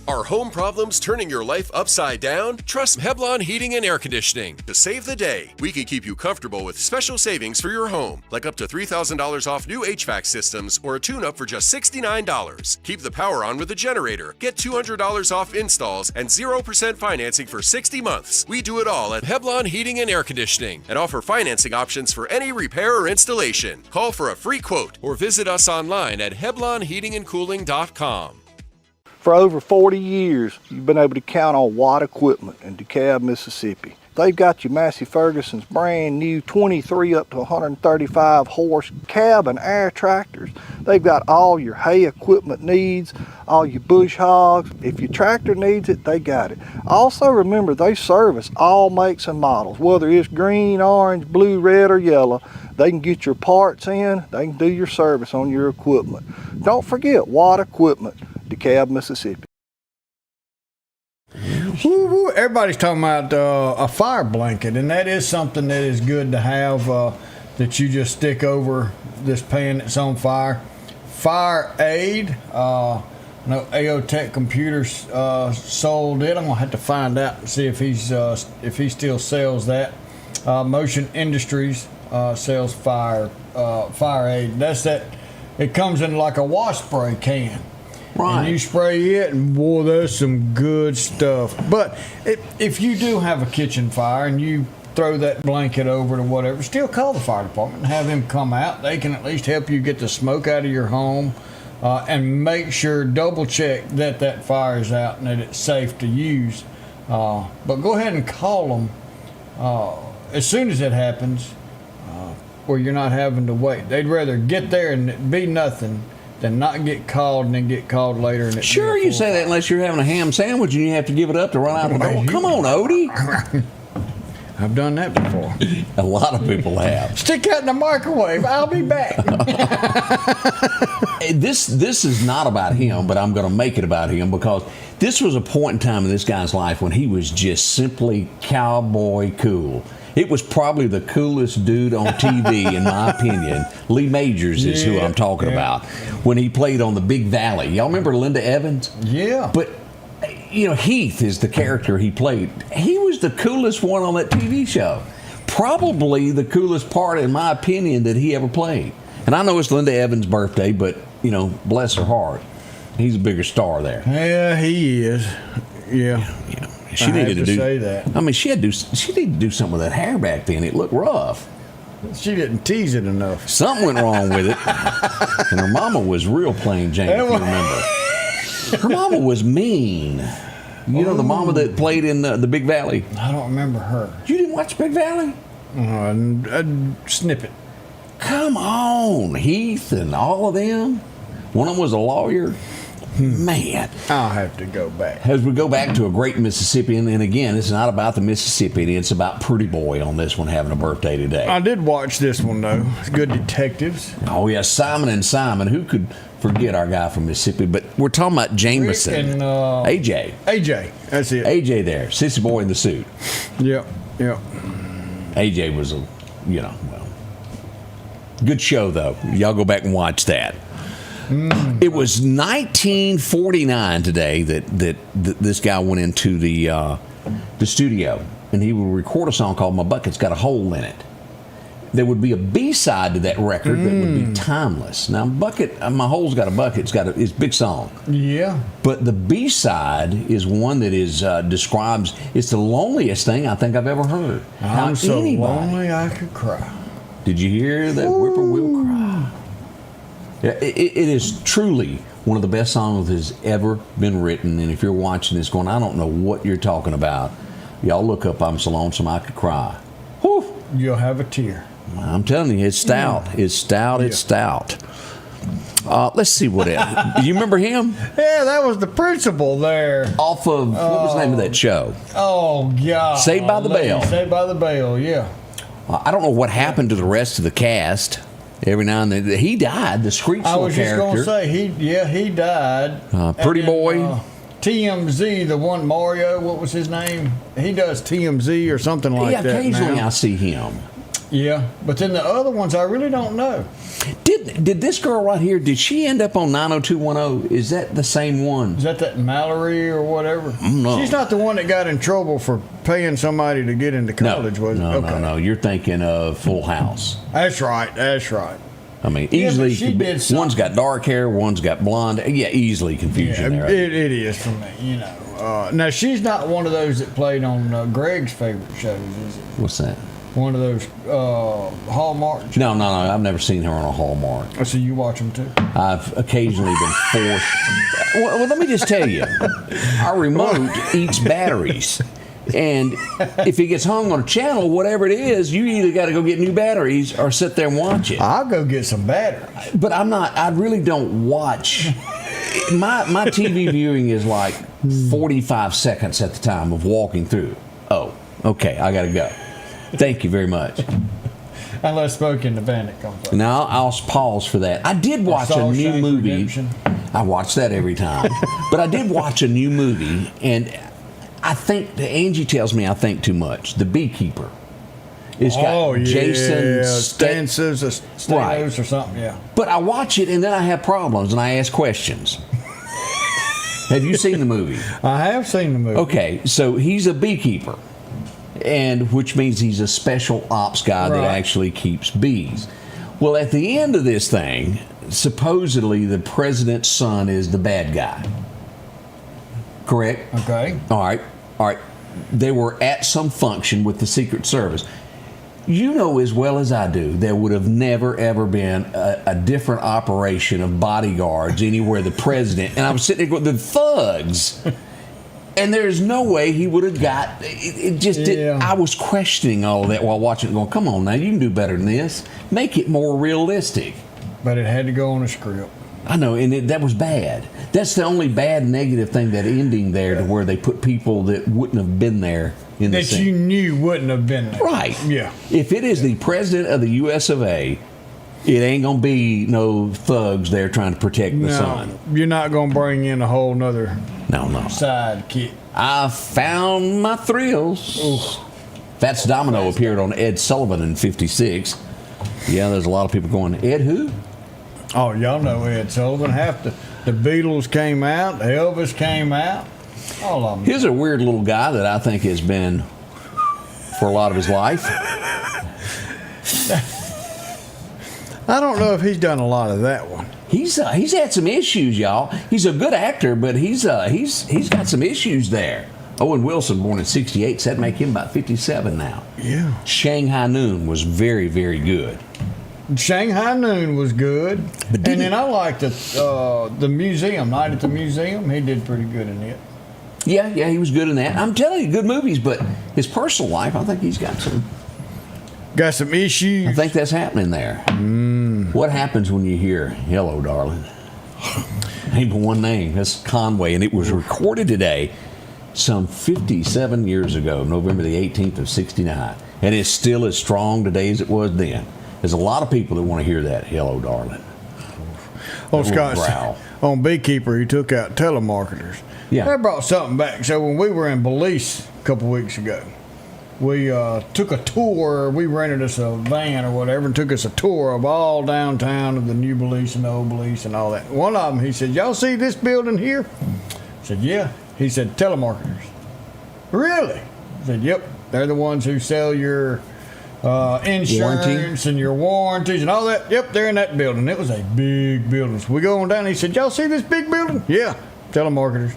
S13: Are home problems turning your life upside down? Trust Heblon Heating and Air Conditioning to save the day. We can keep you comfortable with special savings for your home, like up to $3,000 off new HVAC systems or a tune-up for just $69. Keep the power on with a generator. Get $200 off installs and 0% financing for 60 months. We do it all at Heblon Heating and Air Conditioning and offer financing options for any repair or installation. Call for a free quote or visit us online at HeblonHeatingandCooling.com.
S14: For over 40 years, you've been able to count on Watt Equipment in DeKalb, Mississippi. They've got your Massey Ferguson's brand new 23 up to 135 horse cab and air tractors. They've got all your hay equipment needs, all your bush hogs. If your tractor needs it, they got it. Also remember, they service all makes and models, whether it's green, orange, blue, red, or yellow. They can get your parts in, they can do your service on your equipment. Don't forget Watt Equipment, DeKalb, Mississippi.
S3: Everybody's talking about a fire blanket, and that is something that is good to have that you just stick over this pan that's on fire. Fire Aid, No, AO Tech Computers sold it. I'm gonna have to find out and see if he still sells that. Motion Industries sells fire aid. That's that. It comes in like a wash spray can.
S2: Right.
S3: And you spray it, and boy, that's some good stuff. But if you do have a kitchen fire and you throw that blanket over to whatever, still call the fire department and have them come out. They can at least help you get the smoke out of your home. And make sure, double check that fire is out and that it's safe to use. But go ahead and call them as soon as it happens, where you're not having to wait. They'd rather get there and it be nothing than not get called and then get called later. And
S2: Sure, you say that unless you're having a ham sandwich and you have to give it up to run out the door. Come on, Odie.
S3: I've done that before.
S2: A lot of people have.
S3: Stick that in the microwave. I'll be back.
S2: This is not about him, but I'm going to make it about him because this was a point in time in this guy's life when he was just simply cowboy cool. It was probably the coolest dude on TV, in my opinion. Lee Majors is who I'm talking about. When he played on the Big Valley. Y'all remember Linda Evans?
S3: Yeah.
S2: But Heath is the character he played. He was the coolest one on that TV show. Probably the coolest part, in my opinion, that he ever played. And I know it's Linda Evans' birthday, but, bless her heart. He's a bigger star there.
S3: Yeah, he is. Yeah.
S2: She needed to
S3: say that.
S2: I mean, she needed to do something with that hair back then. It looked rough.
S3: She didn't tease it enough.
S2: Something went wrong with it. And her mama was real plain Jane, if you remember. Her mama was mean. The mama that played in the Big Valley.
S3: I don't remember her.
S2: You didn't watch Big Valley?
S3: A snippet.
S2: Come on, Heath and all of them. One of them was a lawyer. Man.
S3: I'll have to go back.
S2: As we go back to a great Mississippian, and again, it's not about the Mississippian, it's about Pretty Boy on this one having a birthday today.
S3: I did watch this one, though. It's Good Detectives.
S2: Oh, yeah, Simon and Simon. Who could forget our guy from Mississippi? But we're talking about Jameson.
S3: And,
S2: AJ.
S3: AJ, that's it.
S2: AJ there. Sissy boy in the suit.
S3: Yep.
S2: AJ was good show, though. Y'all go back and watch that. It was 1949 today that this guy went into the studio, and he would record a song called "My Bucket's Got a Hole in It." There would be a B-side to that record that would be timeless. Now, My Hole's Got a Bucket. It's a big song.
S3: Yeah.
S2: But the B-side is one that is describes. It's the loneliest thing I think I've ever heard.
S3: I'm so lonely I could cry.
S2: Did you hear that whippoorwill cry? Yeah, it is truly one of the best songs that has ever been written. And if you're watching this going, I don't know what you're talking about, y'all look up I'm So Lonesome I Could Cry. Whew.
S3: You'll have a tear.
S2: I'm telling you, it's stout. It's stout. It's stout. Let's see what else. Do you remember him?
S3: Yeah, that was the principal there.
S2: Off of, what was the name of that show?
S3: Oh, God.
S2: Saved by the Bell.
S3: Saved by the Bell, yeah.
S2: I don't know what happened to the rest of the cast. Every now and then, he died. The Screech character.
S3: I was just going to say, he died.
S2: Pretty Boy.
S3: TMZ, the one Mario, what was his name? He does TMZ or something like that.
S2: Yeah, occasionally
S3: now.
S2: I see him.
S3: Yeah, but then the other ones I really don't know.
S2: Did this girl right here, did she end up on 90210? Is that the same one?
S3: Is that Mallory or whatever?
S2: No.
S3: She's not the one that got in trouble for paying somebody to get into college, was it?
S2: No. You're thinking of Full House.
S3: That's right.
S2: I mean, easily, one's got dark hair, one's got blonde. Yeah, easily confusion there.
S3: It is for me, Now, she's not one of those that played on Greg's favorite shows, is it?
S2: What's that?
S3: One of those Hallmark.
S2: No. I've never seen her on a Hallmark.
S3: Oh, so you watch them too?
S2: I've occasionally been forced. Well, let me just tell you, our remote eats batteries. And if it gets hung on a channel, whatever it is, you either got to go get new batteries or sit there and watch it.
S3: I'll go get some batteries.
S2: But I really don't watch. My TV viewing is like 45 seconds at the time of walking through. Oh, okay, I got to go. Thank you very much.
S3: Unless Smokey and the Bandit comes up.
S2: Now, I'll pause for that. I did watch a new movie. Redemption. I watch that every time. But I did watch a new movie, and I think, Angie tells me I think too much. The Beekeeper. It's got Jason
S3: Statham or something, yeah.
S2: But I watch it, and then I have problems, and I ask questions. Have you seen the movie?
S3: I have seen the movie.
S2: Okay, so he's a beekeeper, and which means he's a special ops guy that actually keeps bees. Well, at the end of this thing, supposedly the president's son is the bad guy. Correct?
S3: Okay.
S2: All right. They were at some function with the Secret Service. You know as well as I do, there would have never, ever been a different operation of bodyguards anywhere the president, and I was sitting there with the thugs, and there's no way he would have got, it just didn't, I was questioning all of that while watching it going, come on now, you can do better than this. Make it more realistic.
S3: But it had to go on a script.
S2: I know, and that was bad. That's the only bad negative thing, that ending there, to where they put people that wouldn't have been there in the scene.
S3: That you knew wouldn't have been there.
S2: Right.
S3: Yeah.
S2: If it is the president of the U.S. of A., it ain't going to be no thugs there trying to protect the son.
S3: You're not going to bring in a whole nother sidekick.
S2: I found my thrills.
S3: Oof.
S2: Fats Domino appeared on Ed Sullivan in 56. Yeah, there's a lot of people going, Ed who?
S3: Oh, y'all know Ed Sullivan. The Beatles came out, Elvis came out, all of them.
S2: Here's a weird little guy that I think has been for a lot of his life.
S3: I don't know if he's done a lot of that one.
S2: He's had some issues, y'all. He's a good actor, but he's got some issues there. Owen Wilson, born in 68, so that'd make him about 57 now.
S3: Yeah.
S2: Shanghai Noon was very, very good.
S3: Shanghai Noon was good, and then I liked the museum. Night at the Museum. He did pretty good in it.
S2: Yeah, he was good in that. I'm telling you, good movies. But his personal life, I think he's got some
S3: issues.
S2: I think that's happening there. What happens when you hear "Hello, darling"? Ain't but one name. That's Conway, and it was recorded today, some 57 years ago, November the 18th of '69, and it's still as strong today as it was then. There's a lot of people that want to hear that, "Hello, darling."
S3: Oh, Scott, on Beekeeper, he took out telemarketers.
S2: Yeah.
S3: That brought something back. So when we were in Belize a couple weeks ago, we took a tour. We rented us a van or whatever and took us a tour of all downtown of the new Belize and the old Belize and all that. One of them, he said, y'all see this building here? I said, yeah. He said, telemarketers. Really? I said, yep. They're the ones who sell your insurance and your warranties and all that. Yep, they're in that building. It was a big building. So we go on down. He said, y'all see this big building? Yeah, telemarketers.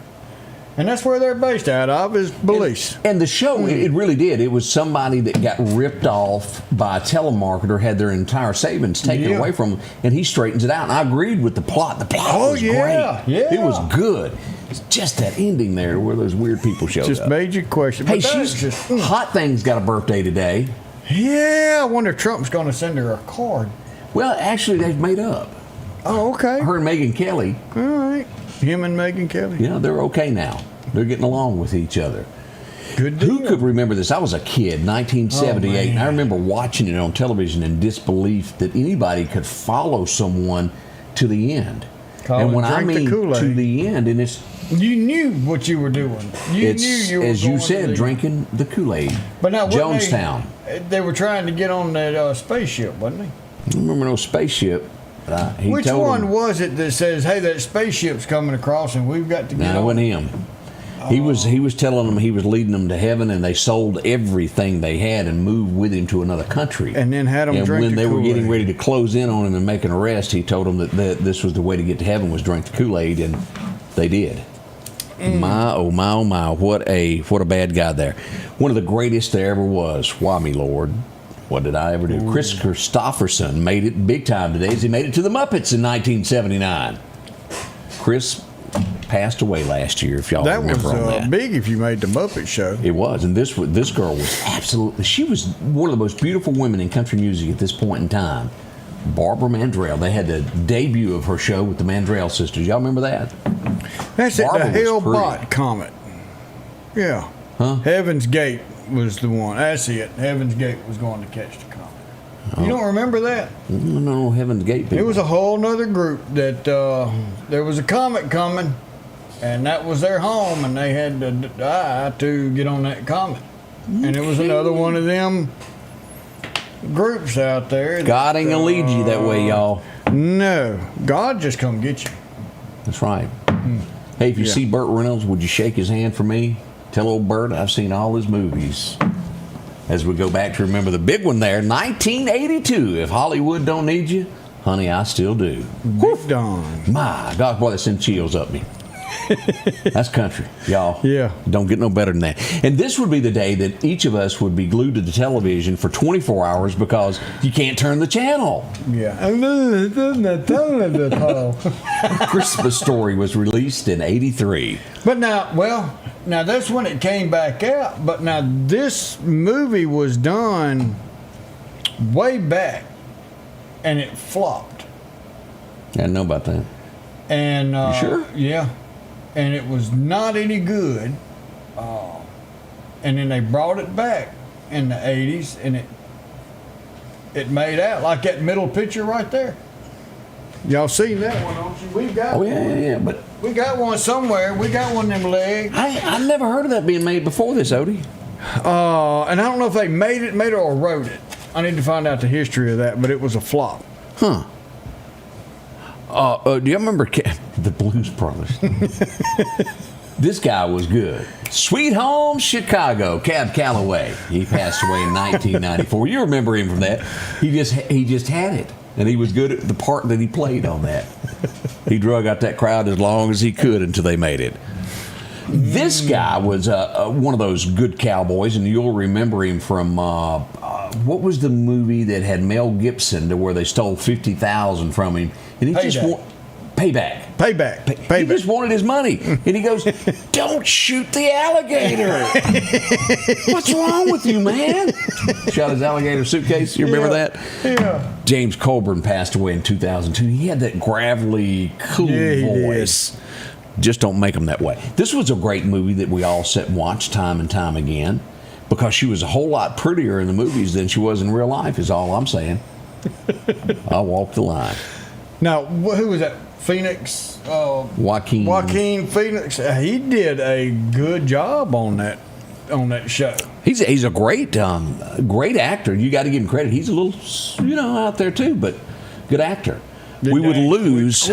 S3: And that's where they're based out of, is Belize.
S2: And the show, it really did. It was somebody that got ripped off by a telemarketer, had their entire savings taken away from them, and he straightens it out. And I agreed with the plot. The plot was great.
S3: Yeah.
S2: It was good. It's just that ending there where those weird people showed up.
S3: Just made you question.
S2: Hey, Hot Thing's got a birthday today.
S3: Yeah, I wonder if Trump's going to send her a card.
S2: Well, actually, they've made up.
S3: Oh, okay.
S2: Her and Megyn Kelly.
S3: All right. Him and Megyn Kelly.
S2: Yeah, they're okay now. They're getting along with each other.
S3: Good deal.
S2: Who could remember this? I was a kid, 1978, and I remember watching it on television in disbelief that anybody could follow someone to the end. And when I mean to the end, and it's...
S3: You knew what you were doing. You knew you were
S2: as you
S3: going
S2: said,
S3: to
S2: drinking the Kool-Aid.
S3: But now,
S2: Jonestown.
S3: They were trying to get on that spaceship, wasn't they?
S2: I don't remember no spaceship.
S3: Which one was it that says, "Hey, that spaceship's coming across, and we've got to get on"?
S2: No, it wasn't him. He was telling them he was leading them to heaven, and they sold everything they had and moved with him to another country.
S3: And then had them drink the Kool-Aid.
S2: And when they were getting ready to close in on him and make an arrest, he told them that this was the way to get to heaven, was drink the Kool-Aid, and they did. My, oh my, oh my, what a bad guy there. One of the greatest there ever was. Why me, Lord? What did I ever do? Ooh. Chris Christopherson made it big time today as he made it to the Muppets in 1979. Chris passed away last year, if y'all remember on that.
S3: That was big if you made the Muppet Show.
S2: It was, and this girl was absolutely, she was one of the most beautiful women in country music at this point in time. Barbara Mandrell. They had the debut of her show with the Mandrell sisters. Y'all remember that?
S3: That's it, the Hale-Bopp Comet. Yeah.
S2: Huh?
S3: Heaven's Gate was the one. That's it. Heaven's Gate was going to catch the comet. You don't remember that?
S2: No, Heaven's Gate people.
S3: It was a whole nother group that there was a comet coming, and that was their home, and they had to die to get on that comet. Okay. And it was another one of them groups out there.
S2: God ain't gonna lead you that way, y'all.
S3: No. God just come get you.
S2: That's right. Hey, if you see Burt Reynolds, would you shake his hand for me? Tell old Burt I've seen all his movies. As we go back to remember the big one there, 1982. If Hollywood don't need you, honey, I still do.
S3: Big Don.
S2: My God, boy, that sends chills up me. That's country, y'all.
S3: Yeah.
S2: Don't get no better than that. And this would be the day that each of us would be glued to the television for 24 hours because you can't turn the channel.
S3: Yeah.
S2: Christmas Story was released in 83.
S3: But now that's when it came back out. But now this movie was done way back, and it flopped.
S2: I didn't know about that.
S3: And
S2: you sure?
S3: Yeah. And it was not any good. And then they brought it back in the 80s, and it made out like that middle picture right there. Y'all seen that one, don't you? We got one.
S2: Yeah, but
S3: we got one somewhere. We got one of them legs.
S2: I never heard of that being made before this, Odie.
S3: And I don't know if they made it or wrote it. I need to find out the history of that, but it was a flop.
S2: Huh. Do you remember the Blues Brothers? This guy was good. Sweet Home Chicago, Cab Calloway. He passed away in 1994. You remember him from that. He just had it, and he was good at the part that he played on that. He drug out that crowd as long as he could until they made it. This guy was one of those good cowboys, and you'll remember him from what was the movie that had Mel Gibson to where they stole $50,000 from him, and he just payback. He just wanted his money, and he goes, "Don't shoot the alligator." What's wrong with you, man? Shot his alligator suitcase. You remember that?
S3: Yeah.
S2: James Coburn passed away in 2002. He had that gravelly, cool voice. Just don't make them that way. This was a great movie that we all sat and watched time and time again because she was a whole lot prettier in the movies than she was in real life, is all I'm saying. I walked the line.
S3: Now, who was that? Phoenix?
S2: Joaquin
S3: Phoenix. He did a good job on that show.
S2: He's a great actor. You got to give him credit. He's a little, out there too, but good actor. We would lose.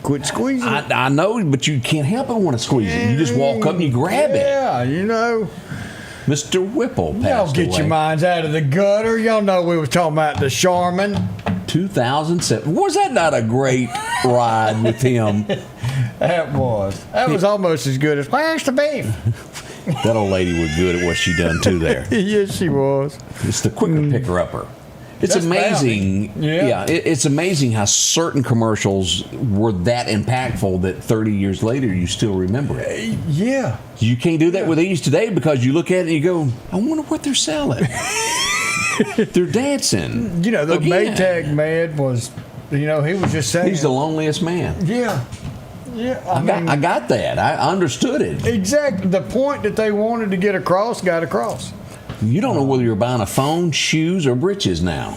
S3: Quit squeezing it.
S2: I know, but you can't help but want to squeeze it. You just walk up and you grab it.
S3: Yeah,
S2: Mr. Whipple passed
S3: away. Y'all get your minds out of the gutter. Y'all know we was talking about the Charmin.
S2: 2007. Was that not a great ride with him?
S3: That was almost as good as Where's the Beef?
S2: That old lady was good at what she done too there.
S3: Yes, she was.
S2: It's the quicker picker-upper. It's amazing. It's amazing how certain commercials were that impactful that 30 years later you still remember it.
S3: Yeah.
S2: You can't do that with these today because you look at it and you go, I wonder what they're selling. They're dancing.
S3: The Maytag man was, he was just saying.
S2: He's the loneliest man.
S3: Yeah. Yeah.
S2: I got that. I understood it.
S3: Exactly. The point that they wanted to get across got across.
S2: You don't know whether you're buying a phone, shoes, or britches now.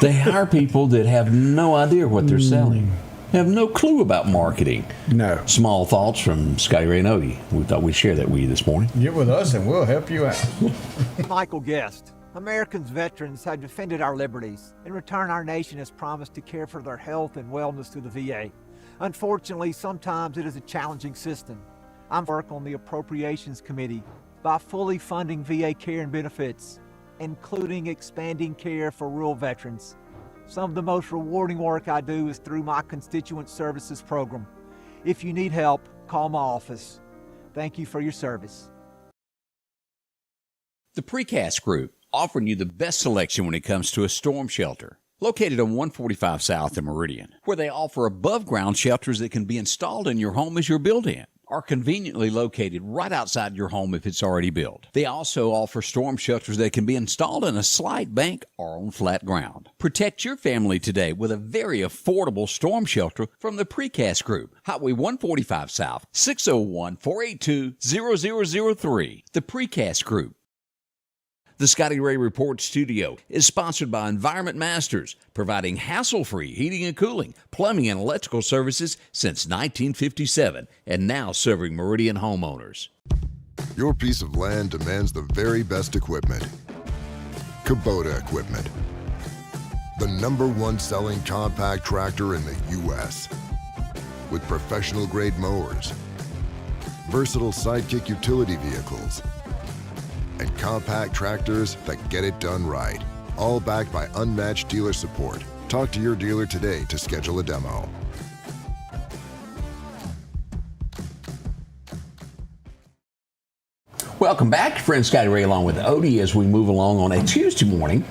S2: They hire people that have no idea what they're selling. Have no clue about marketing.
S3: No.
S2: Small thoughts from Scotty Ray and Odie. We thought we'd share that with you this morning.
S3: Get with us and we'll help you out.
S15: Michael Guest. Americans veterans have defended our liberties. In return, our nation has promised to care for their health and wellness through the VA. Unfortunately, sometimes it is a challenging system. I'm working on the Appropriations Committee by fully funding VA care and benefits, including expanding care for rural veterans. Some of the most rewarding work I do is through my Constituent Services program. If you need help, call my office. Thank you for your service.
S16: The Precast Group, offering you the best selection when it comes to a storm shelter. Located on 145 South in Meridian, where they offer above-ground shelters that can be installed in your home as you're built in, are conveniently located right outside your home if it's already built. They also offer storm shelters that can be installed in a slight bank or on flat ground. Protect your family today with a very affordable storm shelter from the Precast Group. Highway 145 South, 601-482-0003. The Precast Group. The Scotty Ray Report studio is sponsored by Environment Masters, providing hassle-free heating and cooling, plumbing, and electrical services since 1957, and now serving Meridian homeowners.
S17: Your piece of land demands the very best equipment. Kubota equipment. The #1 selling compact tractor in the U.S. with professional-grade mowers, versatile sidekick utility vehicles, and compact tractors that get it done right. All backed by unmatched dealer support. Talk to your dealer today to schedule a demo.
S2: Welcome back, friend Scotty Ray along with Odie as we move along on a Tuesday morning,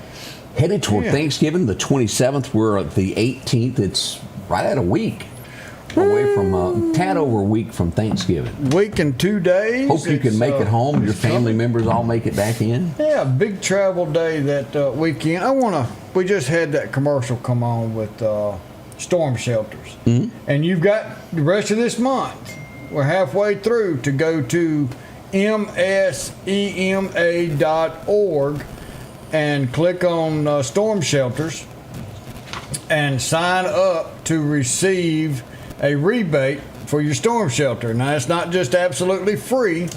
S2: headed toward Thanksgiving, the 27th. We're at the 18th. It's right at a week away from a tad over a week from Thanksgiving.
S3: Week and 2 days.
S2: Hope you can make it home. Your family members all make it back in.
S3: Yeah, big travel day that weekend. We just had that commercial come on with storm shelters.
S2: Mm-hmm.
S3: And you've got the rest of this month. We're halfway through to go to msema.org and click on storm shelters and sign up to receive a rebate for your storm shelter. Now, it's not just absolutely free,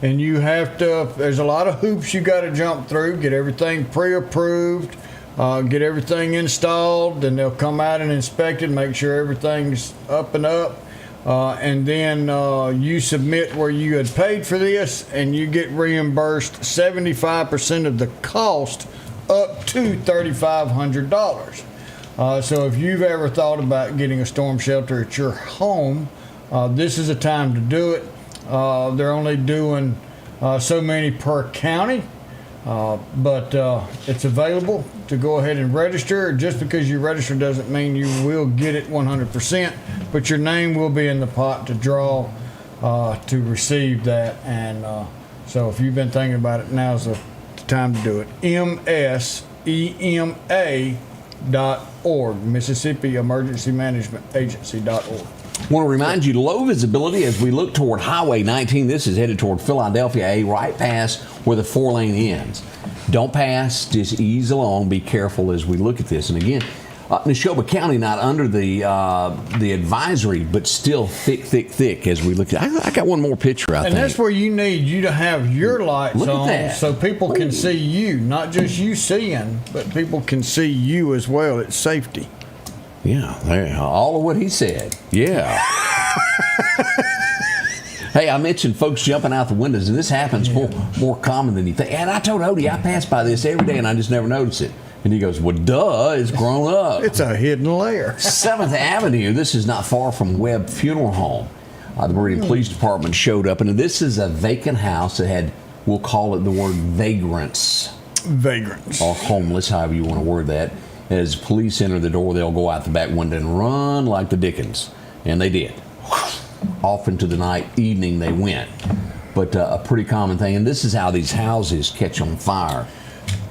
S3: and you have to, there's a lot of hoops you got to jump through, get everything pre-approved, get everything installed, then they'll come out and inspect it, make sure everything's up and up. And then you submit where you had paid for this, and you get reimbursed 75% of the cost up to $3,500. So if you've ever thought about getting a storm shelter at your home, this is a time to do it. They're only doing so many per county, but it's available to go ahead and register. Just because you register doesn't mean you will get it 100%, but your name will be in the pot to draw to receive that. And so if you've been thinking about it, now's the time to do it. msema.org, Mississippi Emergency Management Agency.org.
S2: I want to remind you, low visibility as we look toward Highway 19. This is headed toward Philadelphia A, right past where the 4-lane ends. Don't pass, just ease along. Be careful as we look at this. And again, Neshoba County not under the advisory, but still thick as we look at. I got one more picture out there.
S3: And that's where you need you to have your lights on so people can see you, not just you seeing, but people can see you as well. It's safety.
S2: Yeah, all of what he said. Yeah. Hey, I mentioned folks jumping out the windows, and this happens more common than you think. And I told Odie I pass by this every day, and I just never notice it. And he goes, well, duh, it's grown up.
S3: It's a hidden layer.
S2: 7th Avenue, this is not far from Webb Funeral Home. The Meridian Police Department showed up, and this is a vacant house that had, we'll call it the word vagrants.
S3: Vagrants.
S2: Or homeless, however you want to word that. As police enter the door, they'll go out the back window and run like the Dickens. And they did. Off into the evening they went. But a pretty common thing. And this is how these houses catch on fire.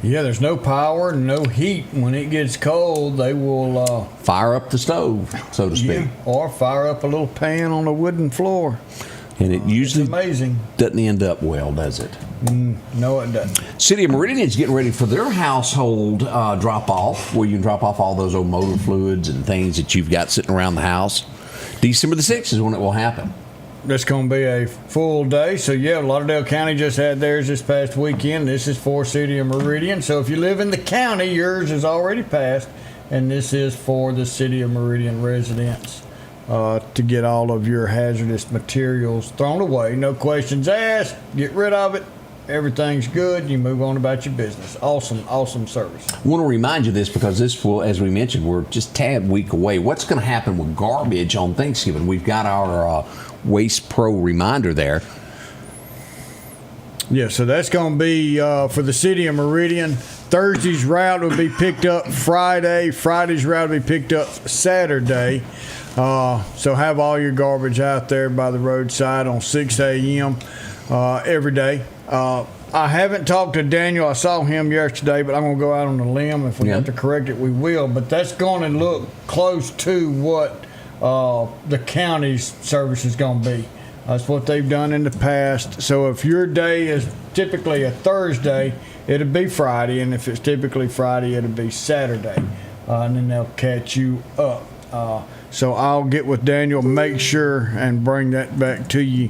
S3: Yeah, there's no power, no heat. When it gets cold, they will
S2: fire up the stove, so to speak.
S3: Yeah, or fire up a little pan on the wooden floor.
S2: And it usually
S3: amazing.
S2: Doesn't end up well, does it?
S3: No, it doesn't.
S2: City of Meridian is getting ready for their household drop-off, where you can drop off all those old motor fluids and things that you've got sitting around the house. December the 6th is when it will happen.
S3: That's going to be a full day. So, yeah, Lauderdale County just had theirs this past weekend. This is for City of Meridian. So if you live in the county, yours is already passed. And this is for the City of Meridian residents to get all of your hazardous materials thrown away. No questions asked. Get rid of it. Everything's good. You move on about your business. Awesome service.
S2: I want to remind you this because this will, as we mentioned, we're just tad week away. What's going to happen with garbage on Thanksgiving? We've got our Waste Pro reminder there.
S3: Yeah, so that's going to be for the City of Meridian. Thursday's route will be picked up Friday. Friday's route will be picked up Saturday. So have all your garbage out there by the roadside on 6 a.m. Every day. I haven't talked to Daniel. I saw him yesterday, but I'm going to go out on a limb. If we have to correct it, we will. But that's going to look close to what the county's service is going to be. That's what they've done in the past. So if your day is typically a Thursday, it'll be Friday. And if it's typically Friday, it'll be Saturday. And then they'll catch you up. So I'll get with Daniel, make sure, and bring that back to you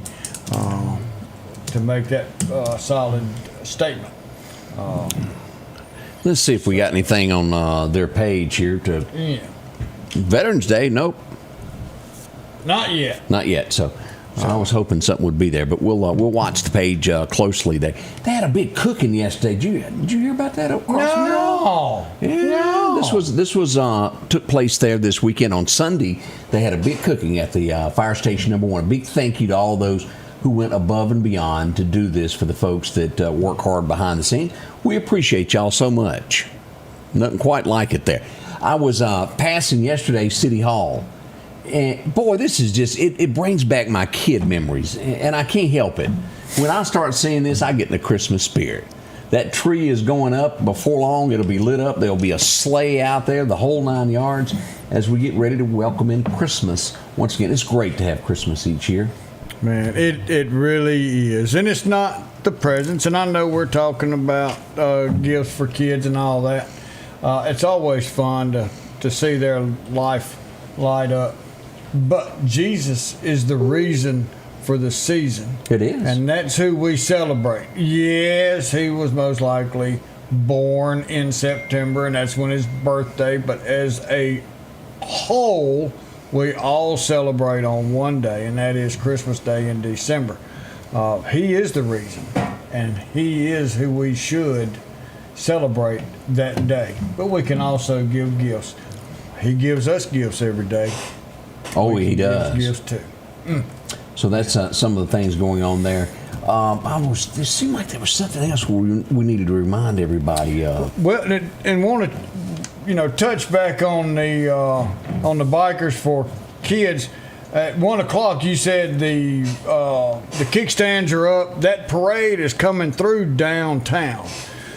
S3: to make that solid statement.
S2: Let's see if we got anything on their page here. Veterans Day, nope.
S3: Not yet.
S2: Not yet. So I was hoping something would be there, but we'll watch the page closely. They had a big cooking yesterday. Did you hear about that?
S3: No.
S2: Yeah. This was took place there this weekend on Sunday. They had a big cooking at the fire station number 1. A big thank you to all those who went above and beyond to do this for the folks that work hard behind the scenes. We appreciate y'all so much. Nothing quite like it there. I was passing yesterday City Hall. And boy, this is just, it brings back my kid memories, and I can't help it. When I start seeing this, I get in the Christmas spirit. That tree is going up. Before long, it'll be lit up. There'll be a sleigh out there, the whole 9 yards, as we get ready to welcome in Christmas. Once again, it's great to have Christmas each year.
S3: Man, it really is. And it's not the presents, and I know we're talking about gifts for kids and all that. It's always fun to see their life light up. But Jesus is the reason for the season.
S2: It is.
S3: And that's who we celebrate. Yes, he was most likely born in September, and that's when his birthday. But as a whole, we all celebrate on one day, and that is Christmas Day in December. He is the reason, and he is who we should celebrate that day. But we can also give gifts. He gives us gifts every day.
S2: Oh, he does.
S3: Gifts too.
S2: So that's some of the things going on there. It seemed like there was something else we needed to remind everybody of.
S3: Well, and want to, touch back on the bikers for kids. At 1 o'clock, you said the kickstands are up. That parade is coming through downtown.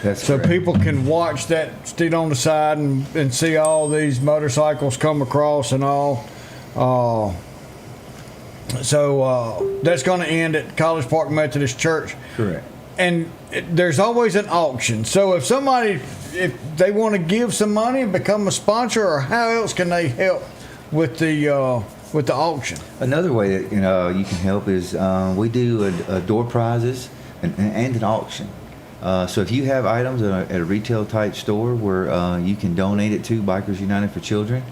S8: That's
S3: so
S8: correct.
S3: People can watch that, stand on the side and see all these motorcycles come across and all. So that's going to end at College Park Methodist Church.
S8: Correct.
S3: And there's always an auction. So if they want to give some money and become a sponsor, or how else can they help with the auction?
S8: Another way that you can help is we do a door prizes and an auction. So if you have items at a retail type store where you can donate it to Bikers United for Children,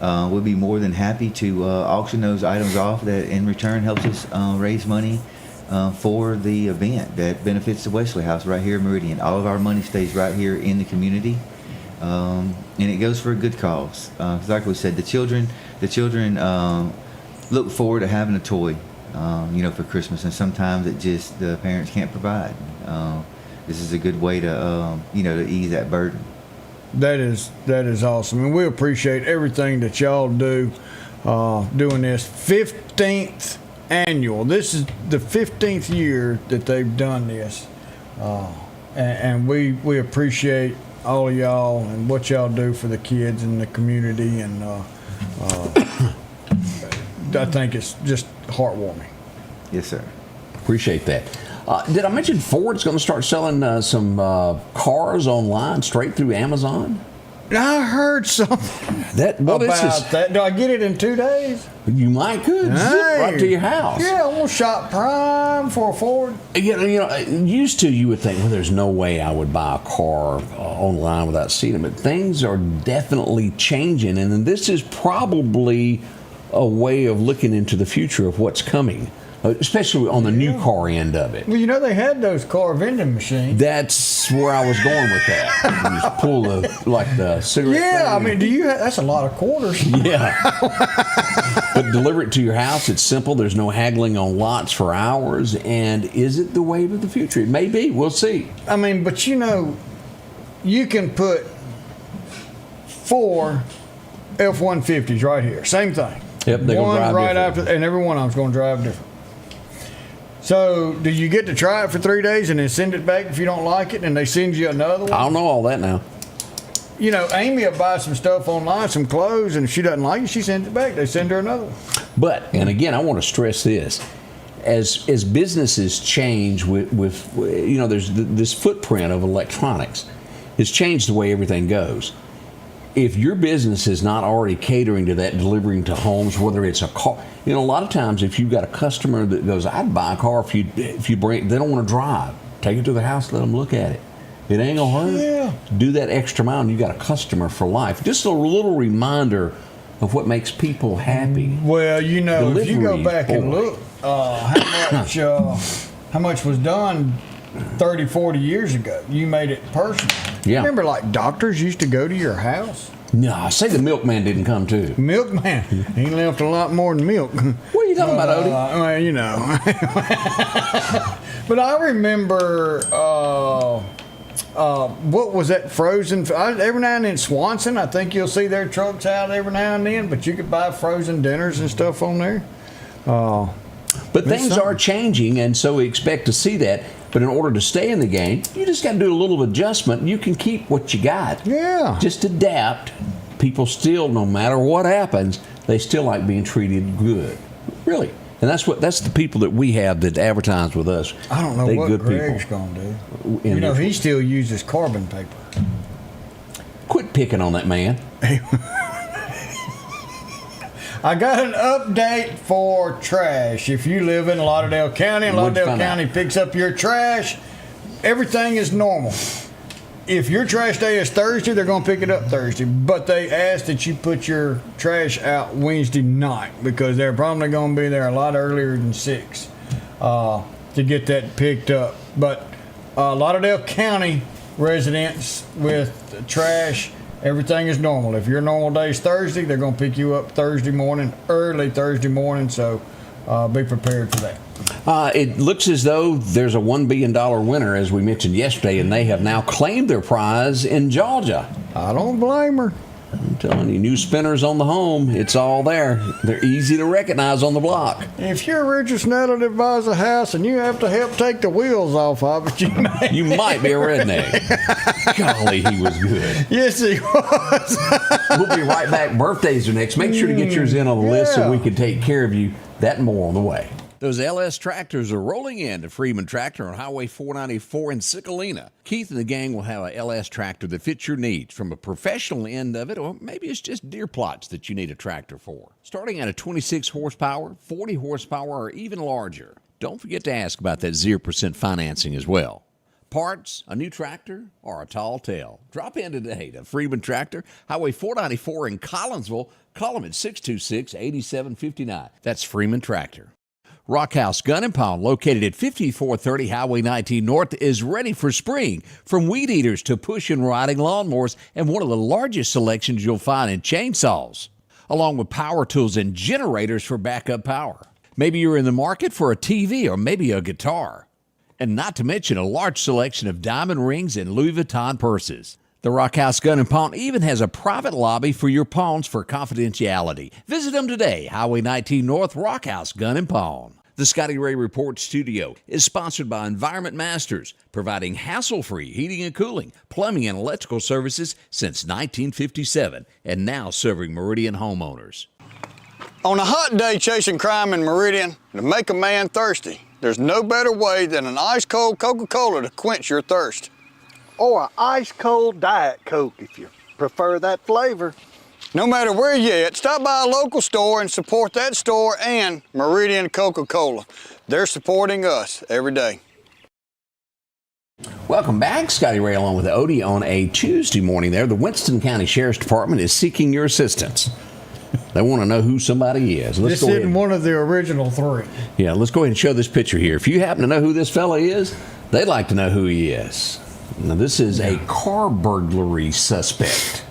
S8: we'll be more than happy to auction those items off. That in return helps us raise money for the event that benefits the Wesley House right here in Meridian. All of our money stays right here in the community, and it goes for a good cause. Like we said, the children look forward to having a toy, for Christmas, and sometimes the parents can't provide. This is a good way to to ease that burden.
S3: That is awesome, and we appreciate everything that y'all do doing this 15th annual. This is the 15th year that they've done this, and we appreciate all of y'all and what y'all do for the kids in the community, and I think it's just heartwarming.
S8: Yes, sir.
S2: Appreciate that. Did I mention Ford's going to start selling some cars online straight through Amazon?
S3: I heard something about that. Do I get it in 2 days?
S2: You might could. Zip right to your house.
S3: Yeah, I'm going to shop Prime for a Ford.
S2: Used to you would think, well, there's no way I would buy a car online without seeing it. But things are definitely changing, and this is probably a way of looking into the future of what's coming. Especially on the new car end of it.
S3: Well, they had those car vending machines.
S2: That's where I was going with that. You just pull the cigarette.
S3: Yeah,
S2: thing.
S3: I mean, that's a lot of quarters.
S2: Yeah. But deliver it to your house. It's simple. There's no haggling on lots for hours. And is it the wave of the future? It may be. We'll see.
S3: I mean, but you can put 4 F-150s right here. Same thing.
S2: Yep, they're going to drive
S3: right
S2: different.
S3: after, and every one of them's going to drive different. So, do you get to try it for 3 days and then send it back if you don't like it, and they send you another one?
S2: I don't know all that now.
S3: Amy will buy some stuff online, some clothes, and if she doesn't like it, she sends it back. They send her another one.
S2: But, and again, I want to stress this. As businesses change with there's this footprint of electronics. It's changed the way everything goes. If your business is not already catering to that, delivering to homes, whether it's a car, a lot of times if you've got a customer that goes, I'd buy a car if you bring, they don't want to drive. Take it to the house, let them look at it. It ain't gonna hurt.
S3: Yeah.
S2: Do that extra mile, and you got a customer for life. Just a little reminder of what makes people happy.
S3: Well, you know, if you go
S2: Deliveries,
S3: back and
S2: boy.
S3: look, how much was done 30, 40 years ago, you made it personal.
S2: Yeah.
S3: Remember, like, doctors used to go to your house?
S2: No, I say the milkman didn't come too.
S3: Milkman, he left a lot more than milk.
S2: What are you talking about, Odie?
S3: Well, you know. But I remember, what was that frozen? Every now and then, Swanson, I think you'll see their trucks out every now and then, but you could buy frozen dinners and stuff on there.
S2: But things are changing, and so we expect to see that. But in order to stay in the game, you just got to do a little adjustment. You can keep what you got.
S3: Yeah.
S2: Just adapt. People still, no matter what happens, they still like being treated good. Really. And that's the people that we have that advertise with us.
S3: I don't know
S2: They
S3: what
S2: good
S3: Greg's
S2: people.
S3: going to do. You know, he still uses carbon paper.
S2: Quit picking on that man.
S3: I got an update for trash. If you live in Lauderdale County and Lauderdale County picks up your trash, everything is normal. If your trash day is Thursday, they're going to pick it up Thursday. But they ask that you put your trash out Wednesday night because they're probably going to be there a lot earlier than 6 to get that picked up. But Lauderdale County residents with trash, everything is normal. If your normal day is Thursday, they're going to pick you up Thursday morning, early Thursday morning, so be prepared for that.
S2: It looks as though there's a $1 billion winner, as we mentioned yesterday, and they have now claimed their prize in Georgia.
S3: I don't blame her.
S2: I'm telling you, new spinners on the home, it's all there. They're easy to recognize on the block.
S3: If you're Richard Snedder that buys a house and you have to help take the wheels off of it,
S2: You might be a redneck. Golly, he was good.
S3: Yes, he was.
S2: We'll be right back. Birthdays are next. Make sure to get yours in on the list so
S3: Yeah.
S2: we can take care of you. That and more on the way.
S16: Those LS tractors are rolling in to Freeman Tractor on Highway 494 in Sicalina. Keith and the gang will have a LS tractor that fits your needs, from a professional end of it, or maybe it's just deer plots that you need a tractor for. Starting at a 26 horsepower, 40 horsepower, or even larger. Don't forget to ask about that 0% financing as well. Parts, a new tractor, or a tall tale. Drop in today to Freeman Tractor, Highway 494 in Collinsville. Call them at 626-8759. That's Freeman Tractor. Rockhouse Gun and Pound, located at 5430 Highway 19 North, is ready for spring. From weed eaters to push and riding lawnmowers, and one of the largest selections you'll find in chainsaws, along with power tools and generators for backup power. Maybe you're in the market for a TV or maybe a guitar. And not to mention a large selection of diamond rings and Louis Vuitton purses. The Rockhouse Gun and Pawn even has a private lobby for your pawns for confidentiality. Visit them today, Highway 19 North, Rockhouse Gun and Pawn. The Scotty Ray Report studio is sponsored by Environment Masters, providing hassle-free heating and cooling, plumbing, and electrical services since 1957, and now serving Meridian homeowners.
S18: On a hot day chasing crime in Meridian, to make a man thirsty, there's no better way than an ice-cold Coca-Cola to quench your thirst.
S14: Or an ice-cold Diet Coke if you prefer that flavor.
S18: No matter where you're at, stop by a local store and support that store and Meridian Coca-Cola. They're supporting us every day.
S2: Welcome back. Scotty Ray along with Odie on a Tuesday morning there. The Winston County Sheriff's Department is seeking your assistance. They want to know who somebody is.
S3: This isn't one of the original 3.
S2: Yeah, let's go ahead and show this picture here. If you happen to know who this fella is, they'd like to know who he is. Now, this is a car burglary suspect.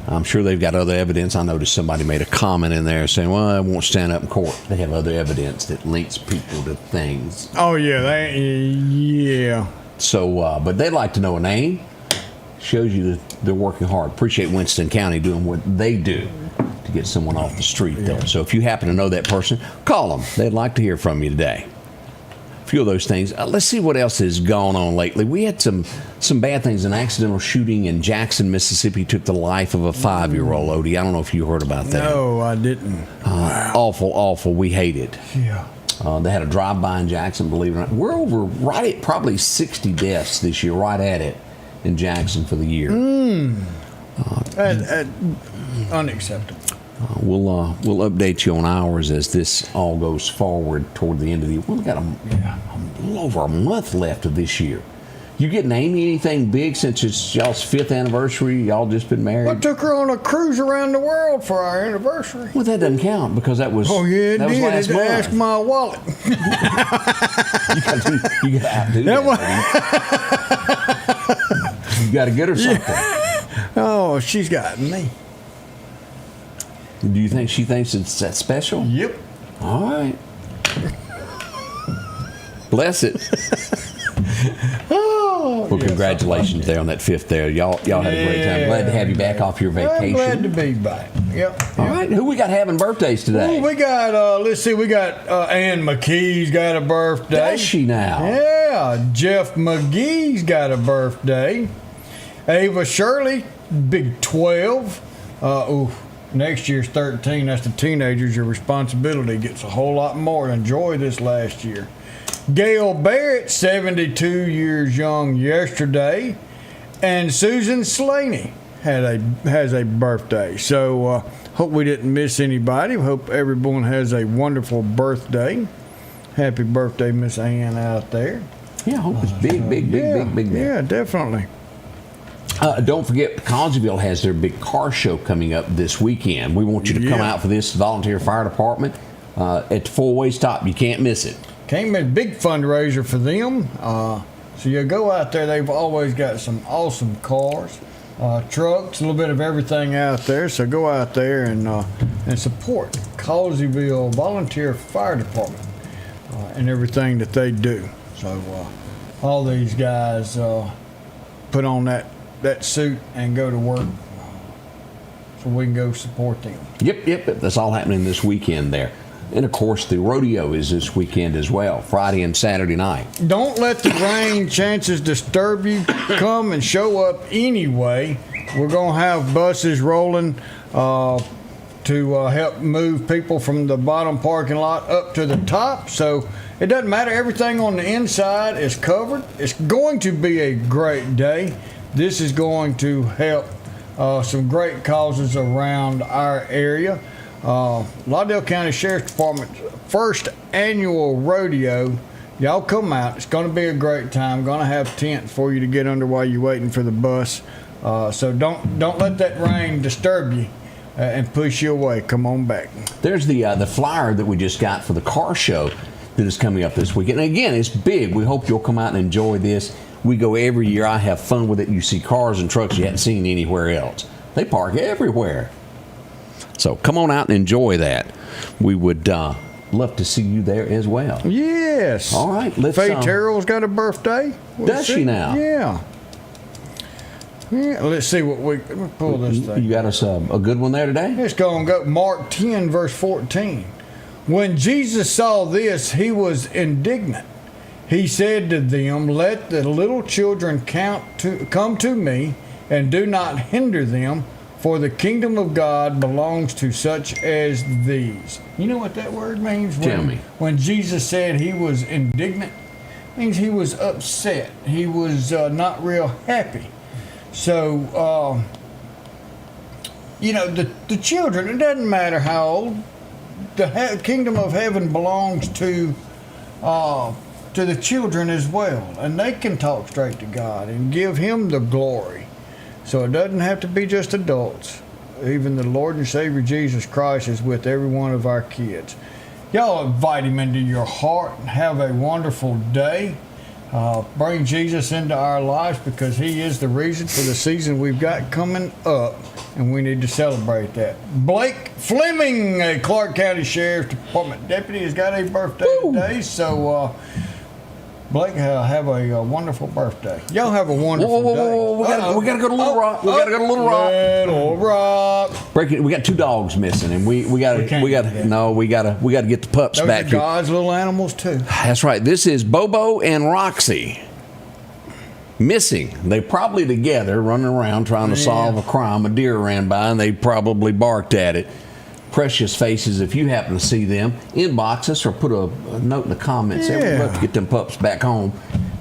S2: I'm sure they've got other evidence. I noticed somebody made a comment in there saying, well, I won't stand up in court. They have other evidence that links people to things.
S3: Oh, yeah. Yeah.
S2: So, but they'd like to know a name. Shows you that they're working hard. Appreciate Winston County doing what they do to get someone off the street there. So if you happen to know that person, call them. They'd like to hear from you today. A few of those things. Let's see what else has gone on lately. We had some bad things. An accidental shooting in Jackson, Mississippi took the life of a 5-year-old, Odie. I don't know if you heard about that.
S3: No, I didn't.
S2: Awful, awful. We hate it.
S3: Yeah.
S2: They had a drive-by in Jackson, believe it or not. We're over right at probably 60 deaths this year, right at it, in Jackson for the year.
S3: Unacceptable.
S2: We'll update you on ours as this all goes forward toward the end of the year. We've got a little over a month left of this year. You getting Amy anything big since it's y'all's 5th anniversary? Y'all just been married?
S3: I took her on a cruise around the world for our anniversary.
S2: Well, that doesn't count because that was.
S3: Oh yeah, it
S2: that
S3: did.
S2: was last month.
S3: Ask my wallet.
S2: You got to outdo that. You got to get her something.
S3: Yeah. Oh, she's got me.
S2: Do you think she thinks it's that special?
S3: Yep.
S2: All right. Bless it. Well, congratulations there on that 5th there. Y'all had a great time. Glad to have you back off your vacation.
S3: I'm glad to be back. Yep.
S2: All right. Who we got having birthdays today?
S3: Ooh, we got, let's see, we got Ann McKee's got a birthday.
S2: Does she now?
S3: Yeah. Jeff McGee's got a birthday. Ava Shirley, big 12. Next year's 13. That's the teenagers. Your responsibility gets a whole lot more to enjoy this last year. Gail Barrett, 72 years young yesterday, and Susan Slaney has a birthday. So hope we didn't miss anybody. Hope everyone has a wonderful birthday. Happy birthday, Miss Ann out there.
S2: Yeah, I hope it's big there.
S3: Yeah, definitely.
S2: Don't forget, Collinsville has their big car show coming up this weekend. We want you to come out for this volunteer fire department at the 4-way stop. You can't miss it.
S3: Came in a big fundraiser for them. So you go out there, they've always got some awesome cars, trucks, a little bit of everything out there. So go out there and support Collinsville Volunteer Fire Department and everything that they do. So all these guys put on that suit and go to work so we can go support them.
S2: Yep. That's all happening this weekend there. And, of course, the rodeo is this weekend as well, Friday and Saturday night.
S3: Don't let the rain chances disturb you. Come and show up anyway. We're going to have buses rolling to help move people from the bottom parking lot up to the top. So it doesn't matter. Everything on the inside is covered. It's going to be a great day. This is going to help some great causes around our area. Lauderdale County Sheriff's Department's first annual rodeo. Y'all come out. It's going to be a great time. Going to have tents for you to get under while you're waiting for the bus. So don't let that rain disturb you and push you away. Come on back.
S2: There's the flyer that we just got for the car show that is coming up this weekend. And again, it's big. We hope you'll come out and enjoy this. We go every year. I have fun with it. You see cars and trucks you hadn't seen anywhere else. They park everywhere. So come on out and enjoy that. We would love to see you there as well.
S3: Yes.
S2: All right.
S3: Faye Terrell's got a birthday.
S2: Does she now?
S3: Yeah. Let's see what we pull this thing.
S2: You got us a good one there today?
S3: It's going to go Mark 10, verse 14. When Jesus saw this, he was indignant. He said to them, "Let the little children come to me, and do not hinder them, for the kingdom of God belongs to such as these." You know what that word means?
S2: Tell me.
S3: When Jesus said he was indignant, it means he was upset. He was not real happy. So, the children, it doesn't matter how old, the kingdom of heaven belongs to the children as well. And they can talk straight to God and give him the glory. So it doesn't have to be just adults. Even the Lord and Savior Jesus Christ is with every one of our kids. Y'all invite him into your heart and have a wonderful day. Bring Jesus into our lives because he is the reason for the season we've got coming up, and we need to celebrate that. Blake Fleming, a Clark County Sheriff's Department deputy, has got a birthday today, so Blake, have a wonderful birthday. Y'all have a wonderful day.
S2: We gotta go to Little Rock. We gotta go to Little Rock.
S3: Little Rock.
S2: We got 2 dogs missing, and we gotta get the pups
S3: Those
S2: back
S3: are
S2: here.
S3: God's little animals too.
S2: That's right. This is Bobo and Roxy. Missing. They probably together running around trying to solve a crime. A deer ran by and they probably barked at it. Precious faces. If you happen to see them, inbox us or put a note in the comments. We'd love to get them pups back home.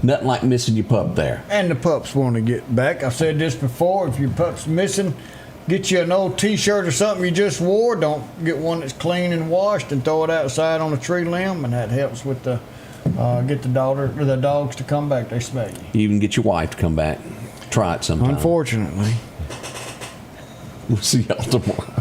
S2: Nothing like missing your pup there.
S3: And the pups want to get back. I've said this before. If your pup's missing, get you an old T-shirt or something you just wore. Don't get one that's clean and washed and throw it outside on a tree limb, and that helps with the get the dogs to come back. They smell you.
S2: You even get your wife to come back. Try it sometime.
S3: Unfortunately.
S2: We'll see y'all tomorrow.